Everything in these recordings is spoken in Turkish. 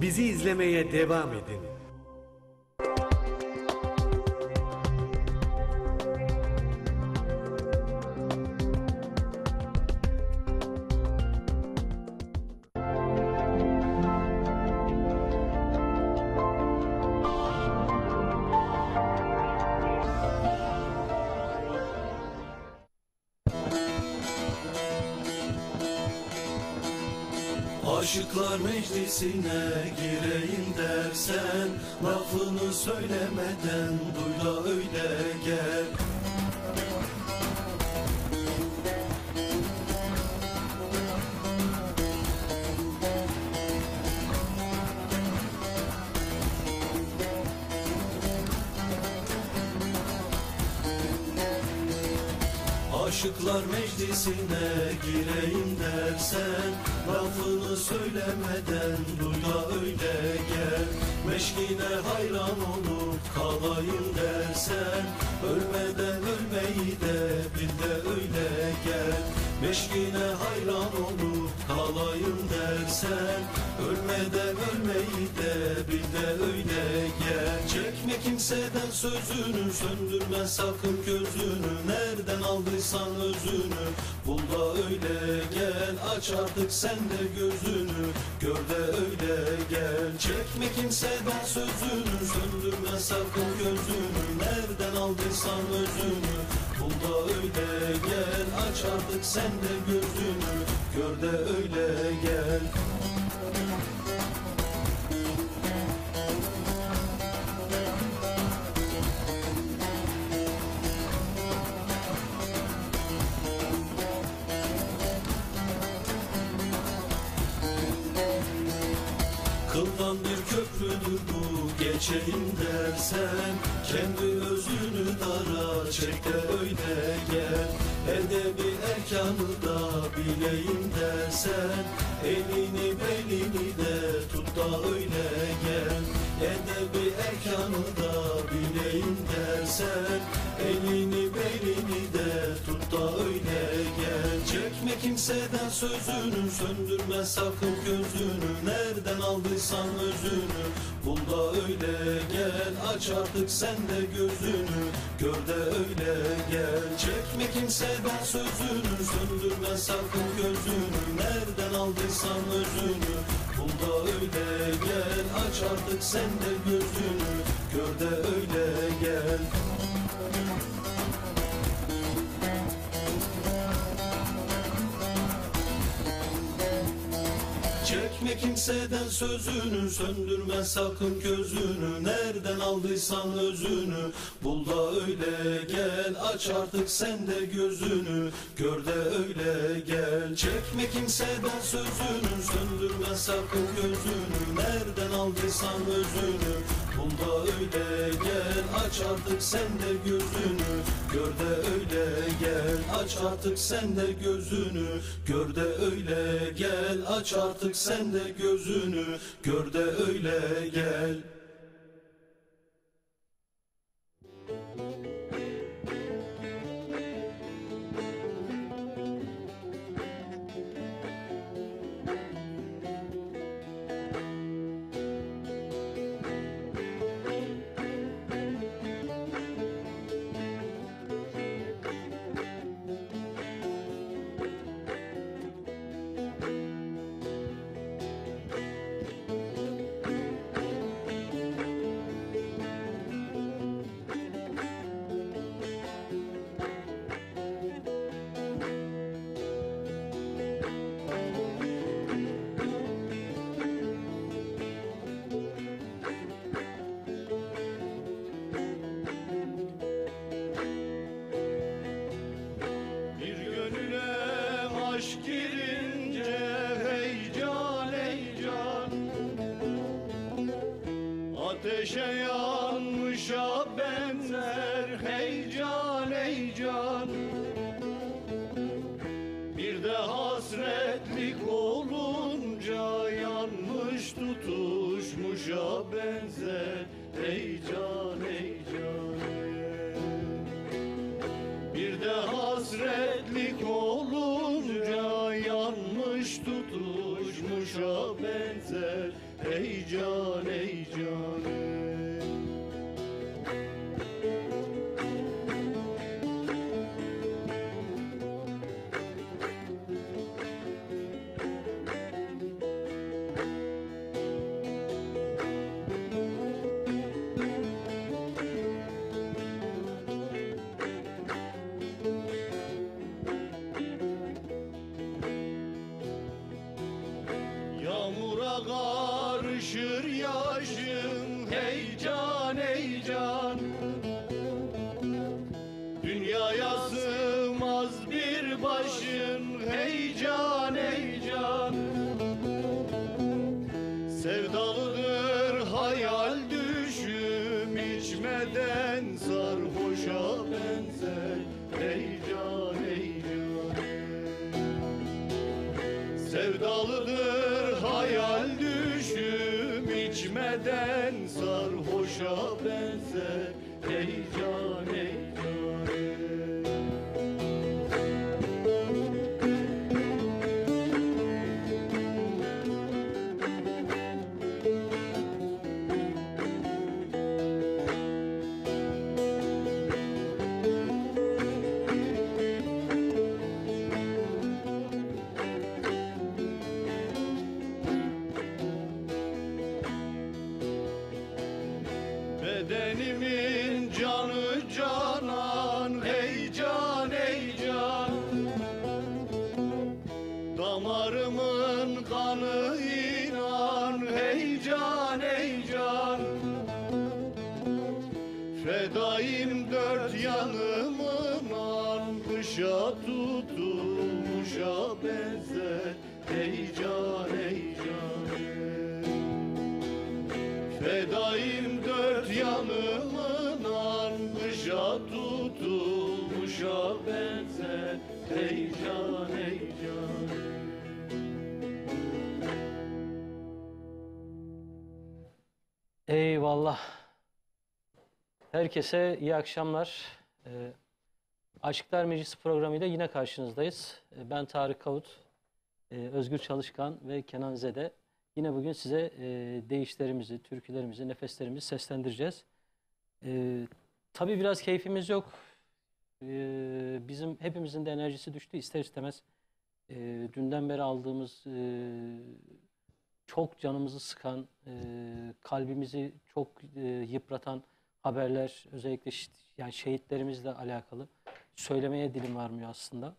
Bizi izlemeye devam edin. Aşıklar meclisine gireyim dersen, lafını söylemeden duy da öyle gel. Aşıklar meclisine gireyim dersen, lafını söylemeden duy da öyle gel. Meşkine hayran olup kalayım dersen, ölmeden ölmeyi de bil de öyle gel. Meşkine hayran olup kalayım dersen, ölmeden ölmeyi de bil de öyle gel. Çekme kimseden sözünü, söndürme sakın gözünü. Nereden aldıysan özünü, bul da öyle gel. Aç artık sen de gözünü, gör de öyle gel. Çekme kimseden sözünü, söndürme sakın gözünü. Nereden aldıysan özünü, bul da öyle gel. Aç artık sen de gözünü, gör de öyle gel. Kıldan bir köprüdür bu, geçeyim dersen, kendi özünü dara çek de öyle gel. Edebi erkanı da bileyim dersen, elini belini de tut da öyle gel. Edebi erkanı da bileyim dersen, elini belini de tut da öyle gel. Çekme kimseden sözünü, söndürme sakın gözünü. Nereden aldıysan özünü, bul da öyle gel. Aç artık sen de gözünü, gör de öyle gel. Çekme kimseden sözünü, söndürme sakın gözünü. Nereden aldıysan özünü, bul da öyle gel. Aç artık sen de gözünü, gör de öyle gel. Çekme kimseden sözünü, söndürme sakın gözünü. Nereden aldıysan özünü, bul da öyle gel. Aç artık sen de gözünü, gör de öyle gel. Çekme kimseden sözünü, söndürme sakın gözünü. Nereden aldıysan özünü, bul da öyle gel. Aç artık sen de gözünü, gör de öyle gel. Aç artık sen de gözünü, gör de öyle gel. Aç artık sen de gözünü, gör de öyle gel. Aşk girince heyecan heyecan, ateşe yanmışa benzer heyecan heyecan. Bir de hasretlik olunca yanmış tutuşmuşa benzer heyecan heyecan. Bir de hasretlik olunca yanmış yanmış tutuşmuşa benzer. Ey can ey can ey. Yağmura karışır yaşım, hey can ey can. Dünyaya sığmaz bir başın, hey can ey can. Sevdalıdır hayal düşüm, içmeden sarhoşa benzer. Ey can ey can. Sevdalıdır hayal düşüm, içmeden sarhoşa benzer. Ey can ey can ey. Bedenimin canı canan, hey can ey can. Damarımın kanı inan, hey can ey can. Fedaim dört yanımın kışa tutulmuşa benzer. Ey can ey can. Fedaim dört yanımın kışa tutulmuşa benzer. Ey can ey can. Eyvallah. Herkese iyi akşamlar. Aşıklar Meclisi programıyla yine karşınızdayız. Ben Tarık Kavut, Özgür Çalışkan ve Kenan Zede. Yine bugün size deyişlerimizi, türkülerimizi, nefeslerimizi seslendireceğiz. Tabii biraz keyfimiz yok. Bizim hepimizin de enerjisi düştü ister istemez. Dünden beri aldığımız çok canımızı sıkan, kalbimizi çok yıpratan haberler, özellikle yani şehitlerimizle alakalı söylemeye dilim varmıyor aslında.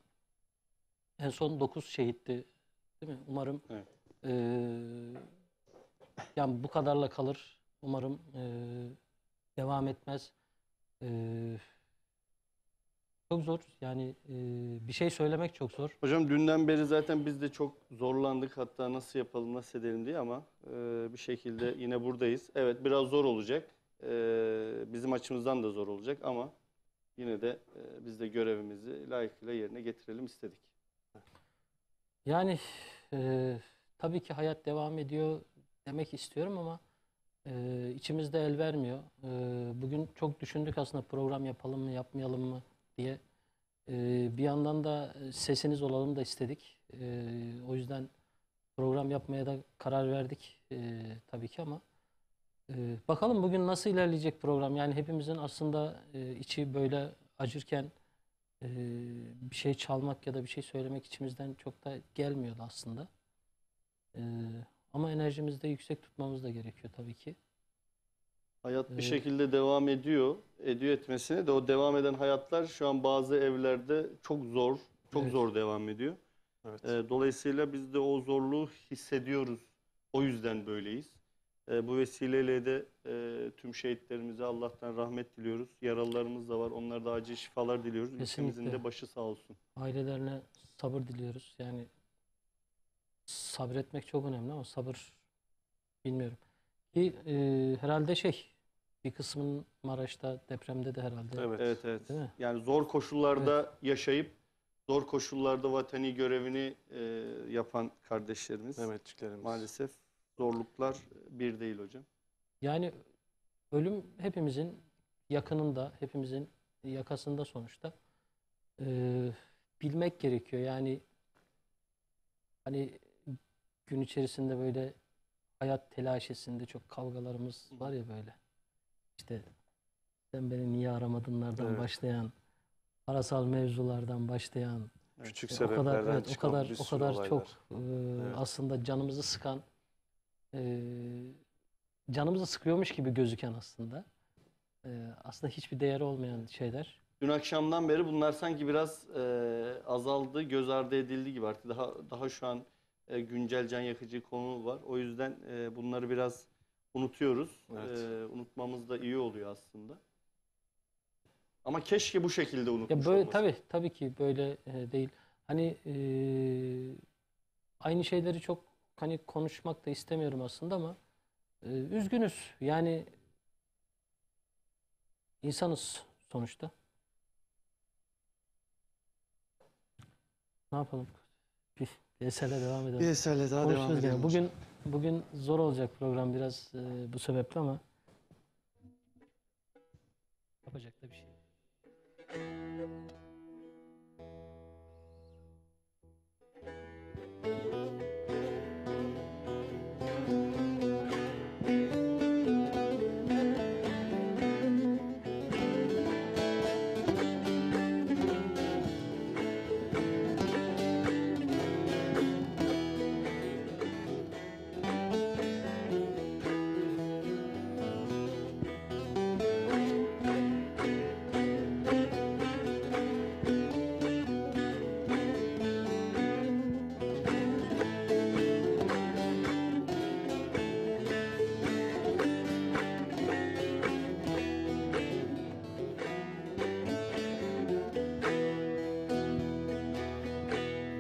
En son 9 şehitti, değil mi? Umarım Evet. yani bu kadarla kalır. Umarım devam etmez. Çok zor. Yani bir şey söylemek çok zor. Hocam dünden beri zaten biz de çok zorlandık, hatta nasıl yapalım, nasıl edelim diye, ama bir şekilde yine buradayız. Evet, biraz zor olacak. Bizim açımızdan da zor olacak ama yine de biz de görevimizi layıkıyla yerine getirelim istedik. Yani tabii ki hayat devam ediyor demek istiyorum ama içimizde el vermiyor. Bugün çok düşündük aslında, program yapalım mı yapmayalım mı diye. Bir yandan da sesiniz olalım da istedik. O yüzden program yapmaya da karar verdik tabii ki ama bakalım bugün nasıl ilerleyecek program. Yani hepimizin aslında içi böyle acırken bir şey çalmak ya da bir şey söylemek içimizden çok da gelmiyordu aslında. Ama enerjimizi de yüksek tutmamız da gerekiyor tabii ki. Hayat bir şekilde devam ediyor. Ediyor etmesine de, o devam eden hayatlar şu an bazı evlerde çok zor, çok Evet. zor devam ediyor. Evet. Dolayısıyla biz de o zorluğu hissediyoruz. O yüzden böyleyiz. Bu vesileyle de tüm şehitlerimize Allah'tan rahmet diliyoruz. Yaralılarımız da var. Onlara da acil şifalar diliyoruz. Kesinlikle. Ülkemizin de başı sağ olsun. Ailelerine sabır diliyoruz. Yani sabretmek çok önemli ama sabır bilmiyorum. Ki herhalde bir kısmının Maraş'ta depremde de herhalde. Evet. Evet, evet. Değil mi? Yani zor koşullarda yaşayıp zor koşullarda vatani görevini yapan kardeşlerimiz. Mehmetçiklerimiz. Maalesef zorluklar bir değil hocam. Yani ölüm hepimizin yakınında, hepimizin yakasında sonuçta. Bilmek gerekiyor. Yani hani gün içerisinde böyle hayat telaşesinde çok kavgalarımız var ya böyle. İşte sen beni niye aramadınlardan Evet. başlayan, parasal mevzulardan başlayan, Küçük o kadar sebeplerden evet, o çıkan kadar bir o sürü kadar olaylar. çok Evet. aslında canımızı sıkan, canımızı sıkıyormuş gibi gözüken aslında hiçbir değeri olmayan şeyler. Dün akşamdan beri bunlar sanki biraz azaldı, göz ardı edildi gibi artık. Daha şu an güncel can yakıcı konu var. O yüzden bunları biraz unutuyoruz. Evet. Unutmamız da iyi oluyor aslında. Ama keşke bu şekilde Ya unutmuş böyle olmasak. tabii ki böyle değil. Hani aynı şeyleri çok hani konuşmak da istemiyorum aslında ama üzgünüz. Yani insanız sonuçta. Ne yapalım? Bir eserle devam edelim. Bir eserle daha devam Konuşuruz edelim. gene. hocam. Bugün zor olacak program biraz bu sebeple ama yapacak da bir şey yok.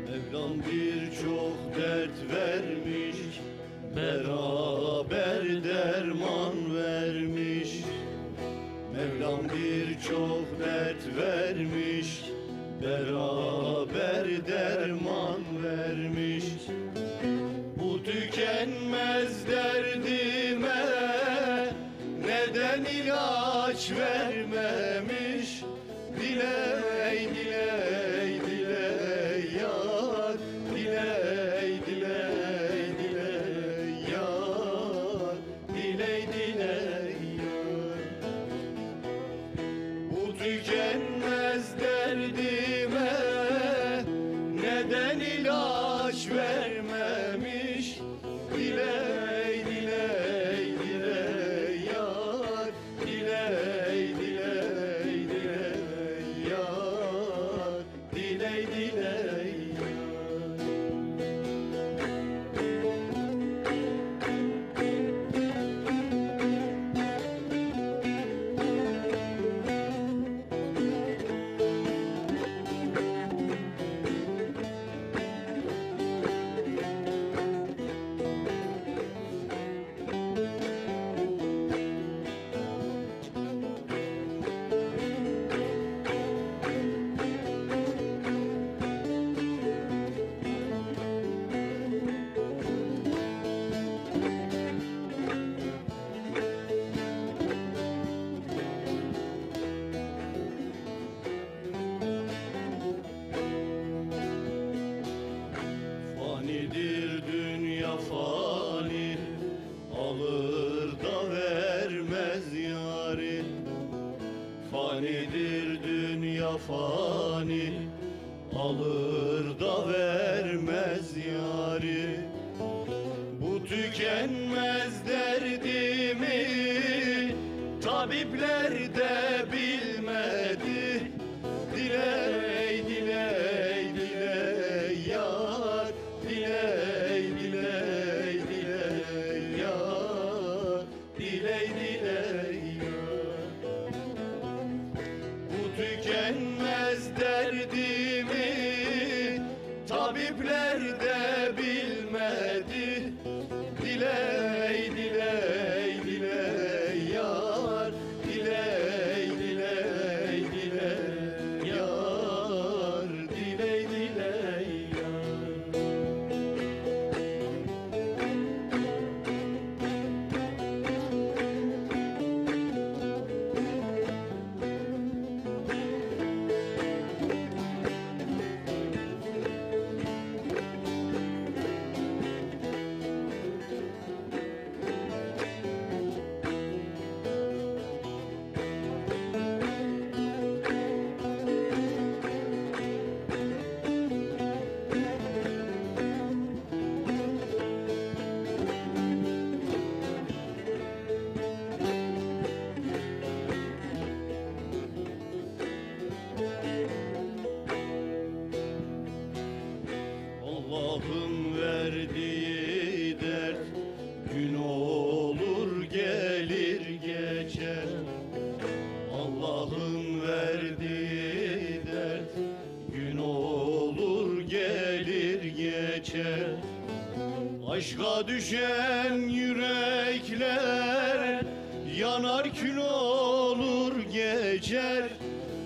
Mevlam birçok dert vermiş, beraber derman vermiş. Mevlam birçok dert vermiş, beraber derman vermiş. Bu tükenmez derdime neden ilaç vermemiş? Diley diley diley yar, diley diley diley yar, diley diley yar. Bu tükenmez derdime neden ilaç vermemiş? Diley diley diley yar, diley diley diley yar, diley diley yar. Fanidir dünya fani, alır da vermez yari. Fanidir dünya fani, alır da vermez yari. Bu tükenmez derdimi tabipler de bilmedi. Diley diley diley yar, diley diley diley yar, diley diley yar. Bu tükenmez derdimi tabipler de bilmedi. Diley diley diley yar, diley diley diley yar, diley diley yar. geçer. Aşka düşen yürekler yanar kül olur geçer.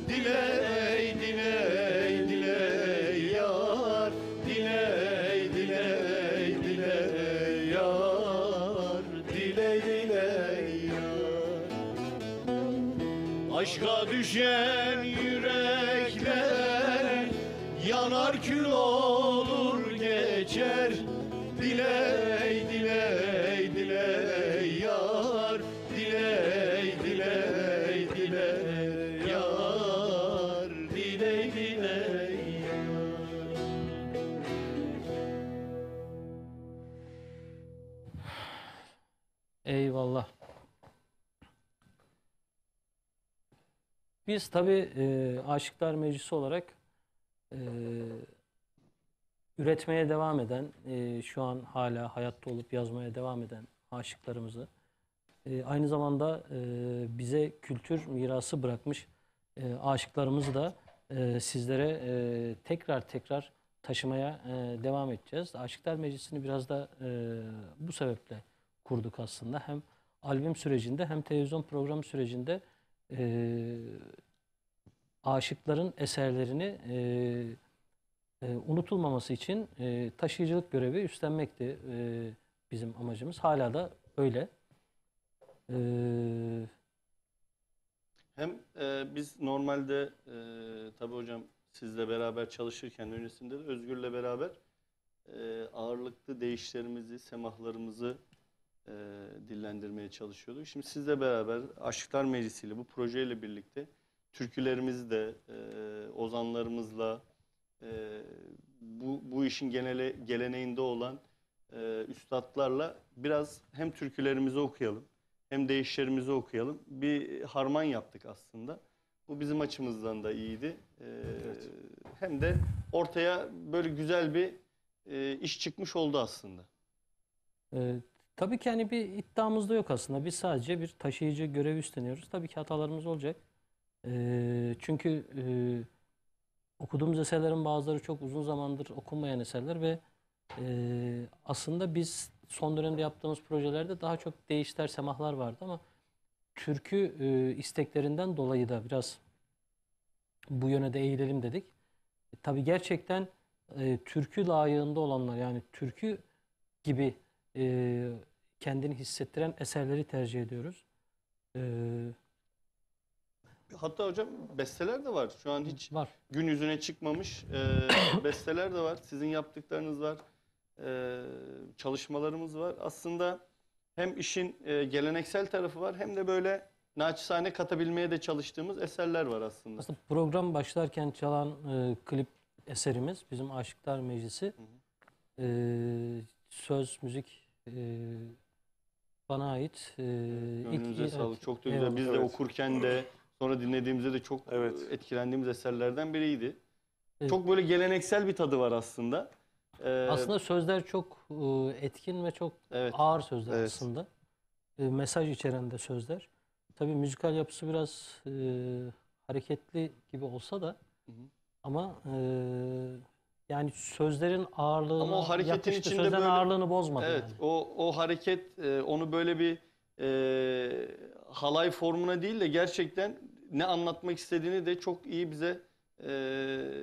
Diley diley diley yar, diley diley diley yar, diley diley yar. Aşka düşen yürekler yanar kül olur geçer. Diley diley diley yar, diley diley diley yar, diley diley yar. Eyvallah. Biz tabii Aşıklar Meclisi olarak e, üretmeye devam eden, şu an hala hayatta olup yazmaya devam eden aşıklarımızı, aynı zamanda bize kültür mirası bırakmış aşıklarımızı da sizlere tekrar tekrar taşımaya devam edeceğiz. Aşıklar Meclisi'ni biraz da bu sebeple kurduk aslında. Hem albüm sürecinde hem televizyon programı sürecinde aşıkların eserlerini unutulmaması için taşıyıcılık görevi üstlenmekti bizim amacımız. Hala da öyle. Hem biz normalde tabii hocam sizle beraber çalışırken öncesinde de Özgür'le beraber ağırlıklı deyişlerimizi, semahlarımızı dillendirmeye çalışıyorduk. Şimdi sizle beraber Aşıklar Meclisi ile bu projeyle birlikte türkülerimizi de ozanlarımızla bu işin geleneğinde olan üstadlarla biraz hem türkülerimizi okuyalım hem deyişlerimizi okuyalım. Bir harman yaptık aslında. Bu bizim açımızdan da iyiydi. Hem de ortaya böyle güzel bir iş çıkmış oldu aslında. Tabii ki hani bir iddiamız da yok aslında. Biz sadece bir taşıyıcı görevi üstleniyoruz. Tabii ki hatalarımız olacak. Çünkü okuduğumuz eserlerin bazıları çok uzun zamandır okunmayan eserler ve aslında biz son dönemde yaptığımız projelerde daha çok deyişler, semahlar vardı ama türkü isteklerinden dolayı da biraz bu yöne de eğilelim dedik. Tabii gerçekten türkü layığında olanlar, yani türkü gibi kendini hissettiren eserleri tercih ediyoruz. Hatta hocam besteler de var. Şu an hiç Var. gün yüzüne çıkmamış besteler de var. Sizin yaptıklarınız var. Çalışmalarımız var. Aslında hem işin geleneksel tarafı var hem de böyle naçizane katabilmeye de çalıştığımız eserler var aslında. Aslında program başlarken çalan klip eserimiz bizim Aşıklar Meclisi. Söz, müzik bana ait. Gönlünüze sağlık. Evet, Çok da güzel. eyvallah. Biz de okurken de sonra dinlediğimizde de çok etkilendiğimiz eserlerden biriydi. Çok böyle geleneksel bir tadı var aslında. Aslında sözler çok etkin ve çok ağır sözler aslında. Mesaj içeren de sözler. Tabii müzikal yapısı biraz hareketli gibi olsa da ama yani sözlerin ağırlığına ama o hareketin yakıştı. içinde Sözlerin böyle ağırlığını bozmadı evet, yani. o hareket onu böyle bir halay formuna değil de gerçekten ne anlatmak istediğini de çok iyi bize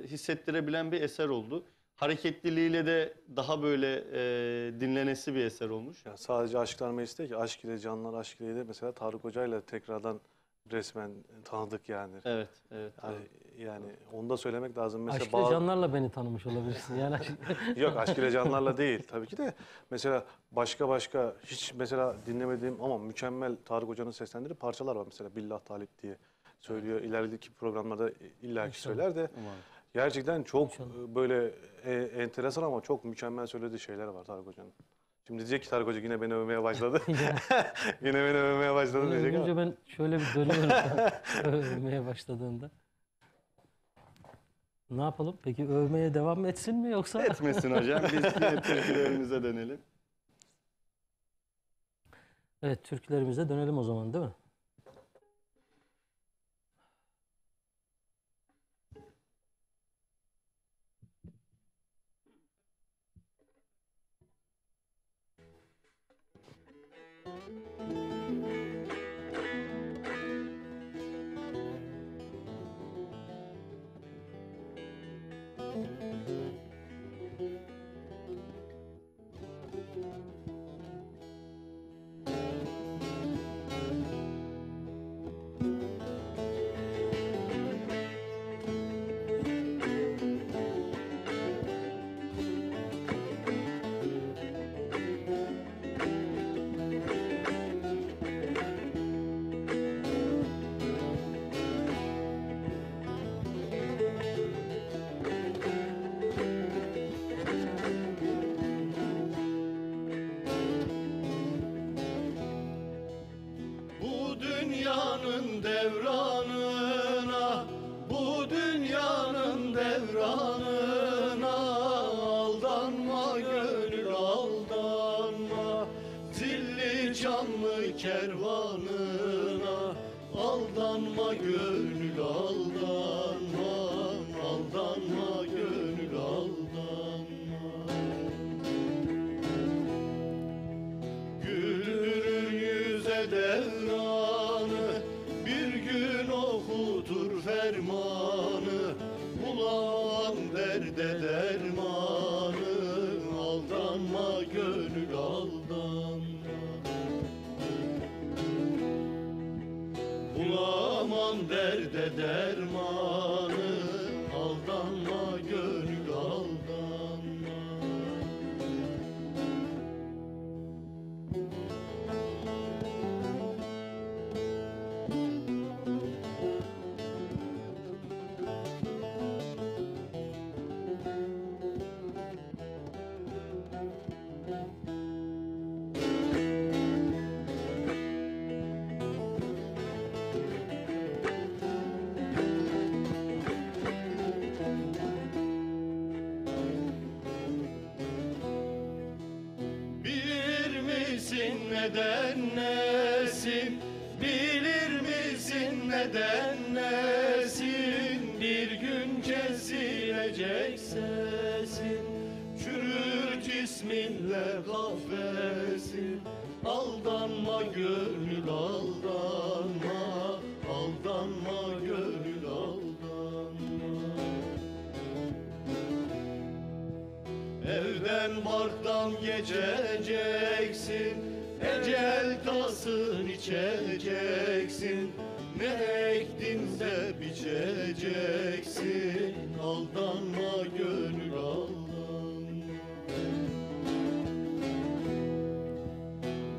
hissettirebilen bir eser oldu. Hareketliliğiyle de daha böyle dinlenesi bir eser olmuş. Ya sadece Aşıklar Meclisi değil ki, Aşk ile Canlar Aşk ile de mesela Tarık Hoca ile tekrardan resmen tanıdık yani. Evet. Yani onu da söylemek lazım. Mesela Aşk ile Canlar'la beni tanımış olabilirsin. Yani Yok, Aşk ile Canlar'la değil tabii ki de. Mesela başka hiç mesela dinlemediğim ama mükemmel Tarık Hoca'nın seslendirdiği parçalar var. Mesela Billah Talip diye söylüyor. İlerideki programlarda illaki söyler de. Gerçekten çok böyle enteresan ama çok mükemmel söylediği şeyler var Tarık Hoca'nın. Şimdi diyecek ki Tarık Hoca yine beni övmeye başladı. Yine beni övmeye başladı diyecek ama. önce ben şöyle bir dönüyorum övmeye başladığında. Ne yapalım? Peki övmeye devam mı etsin mi yoksa? Etmesin hocam. Biz yine türkülerimize dönelim. Evet, türkülerimize dönelim o zaman, değil mi? Bu dünyanın devranına, bu dünyanın devranına aldanma gönül aldanma. Zilli canlı kervanına aldanma gönül aldanma. Aldanma gönül aldanma. Güldürür yüze devranı, bir gün okutur fermanı. Bulan derde dermanı, aldanma gönül aldanma. Bulamam derde dermanı, aldanma gönül aldanma. Bilir misin neden nesin? Bilir misin neden nesin? Bir gün kesilecek sesin, çürür cisminle kafesin. Aldanma gönül aldanma, aldanma gönül aldanma. Evden barktan geçeceksin, ecel tasın içeceksin. Ne ektinse biçeceksin, aldanma gönül aldanma.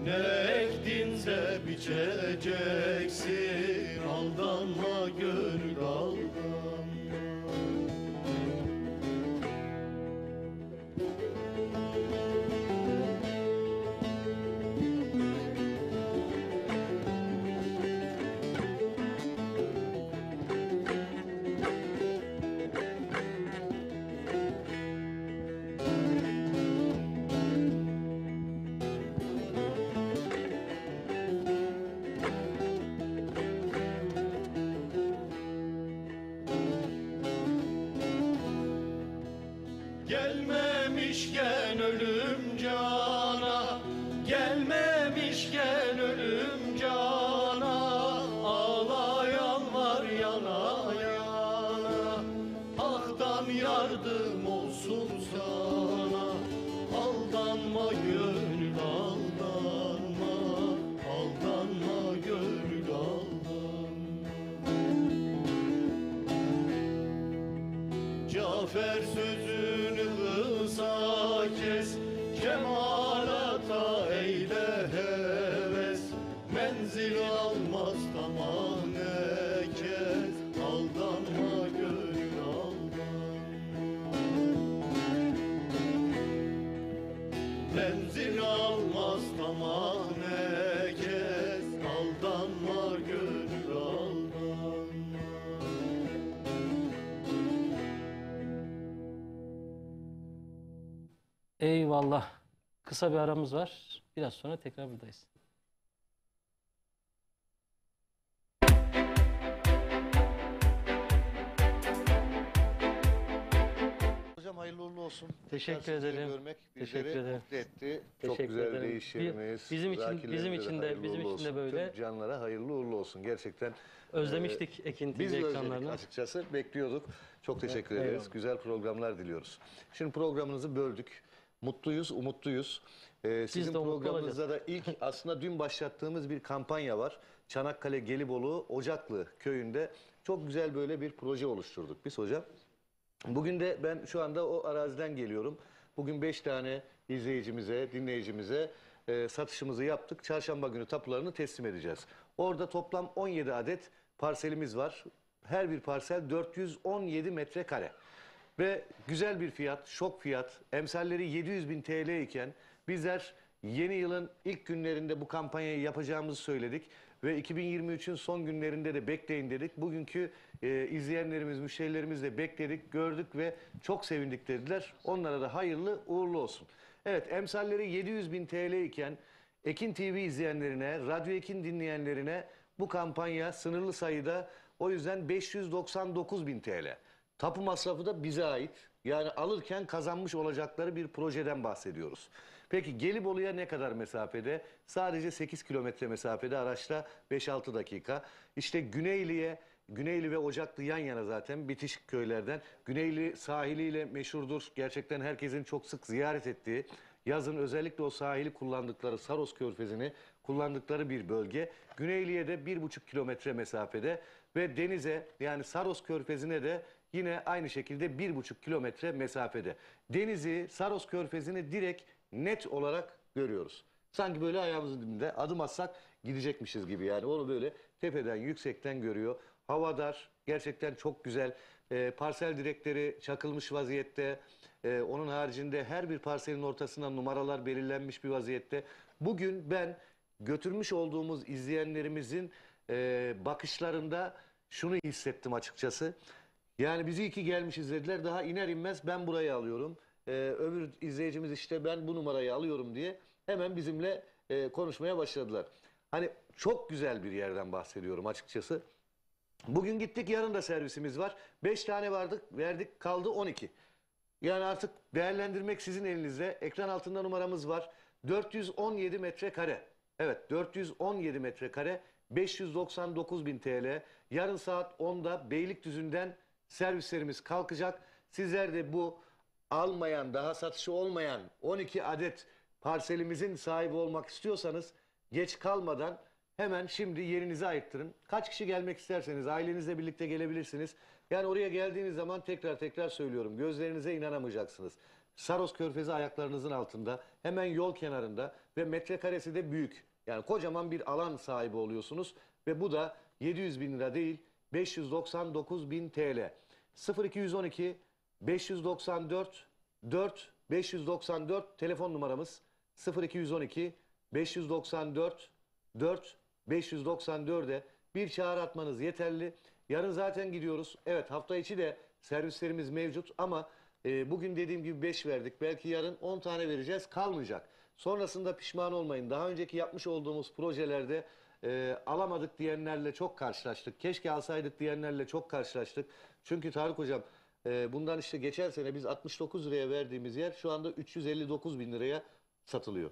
Ne ektinse biçeceksin, aldanma gönül aldanma. Gelmemişken ölüm cana, gelmemişken ölüm cana, ağlayan var yana yana. Hak'tan yardım olsun sana, aldanma gönül aldanma, aldanma gönül aldanma. Cafer sözünü kısa kes, kemalata eyle heves. Menzil almaz tamane kes, aldanma gönül aldanma. Menzil almaz tamane kes, aldanma gönül aldanma. Eyvallah. Kısa bir aramız var. Biraz sonra tekrar buradayız. Hocam hayırlı uğurlu olsun. olsun. Teşekkür Tekrar sizleri ederim. görmek Teşekkür bizleri ederim. mutlu etti. Çok Teşekkür güzel ederim. değiş yeriniz. Bizim Zakirlerimize için hayırlı de uğurlu olsun. böyle Tüm canlara hayırlı uğurlu olsun. Gerçekten özlemiştik Ekin TV biz de özledik ekranlarını. açıkçası. Bekliyorduk. Çok teşekkür Evet, ederiz. eyvallah. Güzel programlar diliyoruz. Şimdi programınızı böldük. Mutluyuz, umutluyuz. Sizin de umutlu programınızda da ilk aslında dün başlattığımız bir kampanya var. Çanakkale Gelibolu Ocaklı köyünde çok güzel böyle bir proje oluşturduk biz hocam. Bugün de ben şu anda o araziden geliyorum. Bugün 5 tane izleyicimize, dinleyicimize satışımızı yaptık. Çarşamba günü tapularını teslim edeceğiz. Orada toplam 17 adet parselimiz var. Her bir parsel 417 metrekare. Ve güzel bir fiyat, şok fiyat. Emsalleri 700.000 TL iken bizler yeni yılın ilk günlerinde bu kampanyayı yapacağımızı söyledik. Ve 2023'ün son günlerinde de bekleyin dedik. Bugünkü izleyenlerimiz, müşterilerimiz de bekledik, gördük ve çok sevindik dediler. Onlara da hayırlı uğurlu olsun. Evet, emsalleri 700.000 TL iken Ekin TV izleyenlerine, Radyo Ekin dinleyenlerine bu kampanya sınırlı sayıda, o yüzden 599.000 TL. Tapu masrafı da bize ait. Yani alırken kazanmış olacakları bir projeden bahsediyoruz. Peki Gelibolu'ya ne kadar mesafede? Sadece 8 kilometre mesafede, araçla 5-6 dakika. İşte Güneyli ve Ocaklı yan yana zaten bitişik köylerden. Güneyli sahiliyle meşhurdur. Gerçekten herkesin çok sık ziyaret ettiği, yazın özellikle o sahili kullandıkları, Saros Körfezi'ni kullandıkları bir bölge. Güneyli'ye de 1,5 kilometre mesafede ve denize, yani Saros Körfezi'ne de yine aynı şekilde 1,5 kilometre mesafede. Denizi, Saros Körfezi'ni direkt net olarak görüyoruz. Sanki böyle ayağımızın dibinde adım atsak gidecekmişiz gibi, yani onu böyle tepeden, yüksekten görüyor. Hava dar, gerçekten çok güzel. Parsel direkleri çakılmış vaziyette. Onun haricinde her bir parselin ortasından numaralar belirlenmiş bir vaziyette. Bugün ben götürmüş olduğumuz izleyenlerimizin bakışlarında şunu hissettim açıkçası. Yani bizi iyi ki gelmişiz dediler. Daha iner inmez ben burayı alıyorum. Öbür izleyicimiz işte ben bu numarayı alıyorum diye hemen bizimle konuşmaya başladılar. Hani çok güzel bir yerden bahsediyorum açıkçası. Bugün gittik, yarın da servisimiz var. 5 tane verdik, kaldı 12. Yani artık değerlendirmek sizin elinizde. Ekran altında numaramız var. 417 metrekare. Evet, 417 metrekare, 599.000 TL. Yarın saat 10'da Beylikdüzü'nden servislerimiz kalkacak. Sizler de bu almayan, daha satışı olmayan 12 adet parselimizin sahibi olmak istiyorsanız geç kalmadan hemen şimdi yerinizi ayırttırın. Kaç kişi gelmek isterseniz ailenizle birlikte gelebilirsiniz. Yani oraya geldiğiniz zaman tekrar söylüyorum, gözlerinize inanamayacaksınız. Saros Körfezi ayaklarınızın altında, hemen yol kenarında ve metrekaresi de büyük. Yani kocaman bir alan sahibi oluyorsunuz ve bu da 700.000 lira değil, 599.000 TL. 0212 594 4 594 telefon numaramız. 0212 594 4 594'e bir çağrı atmanız yeterli. Yarın zaten gidiyoruz. Evet, hafta içi de servislerimiz mevcut ama bugün dediğim gibi 5 verdik. Belki yarın 10 tane vereceğiz, kalmayacak. Sonrasında pişman olmayın. Daha önceki yapmış olduğumuz projelerde alamadık diyenlerle çok karşılaştık. Keşke alsaydık diyenlerle çok karşılaştık. Çünkü Tarık Hocam, bundan işte geçen sene biz 69 liraya verdiğimiz yer şu anda 359.000 liraya satılıyor.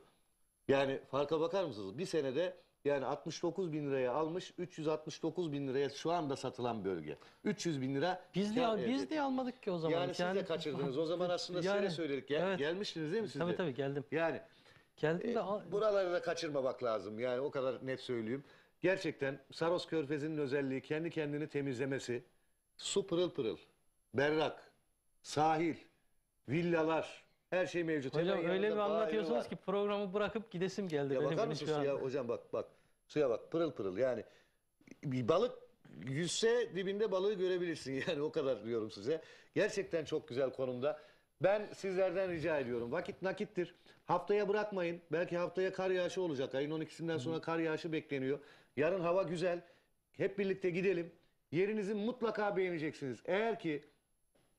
Yani farka bakar mısınız? Bir senede yani 69.000 liraya almış, 369.000 liraya şu anda satılan bölge. 300.000 lira. Biz niye almadık ki o zaman? Yani siz de kaçırdınız. O zaman aslında size de söyledik. evet. Gelmiştiniz değil mi siz de? Tabii geldim. Yani Geldim de buraları da kaçırmamak lazım. Yani o kadar net söyleyeyim. Gerçekten Saros Körfezi'nin özelliği kendi kendini temizlemesi. Su pırıl pırıl, berrak, sahil, villalar, her şey mevcut. hocam Hemen öyle bir yanında anlatıyorsunuz bahri ki programı bırakıp gidesim geldi. ya Benim bakar mısın şu an. suya hocam, bak. Suya bak, pırıl pırıl. Yani bir balık yüzse dibinde balığı görebilirsin. Yani o kadar diyorum size. Gerçekten çok güzel konumda. Ben sizlerden rica ediyorum. Vakit nakittir. Haftaya bırakmayın. Belki haftaya kar yağışı olacak. Ayın 12'sinden sonra kar yağışı bekleniyor. Yarın hava güzel. Hep birlikte gidelim. Yerinizi mutlaka beğeneceksiniz. Eğer ki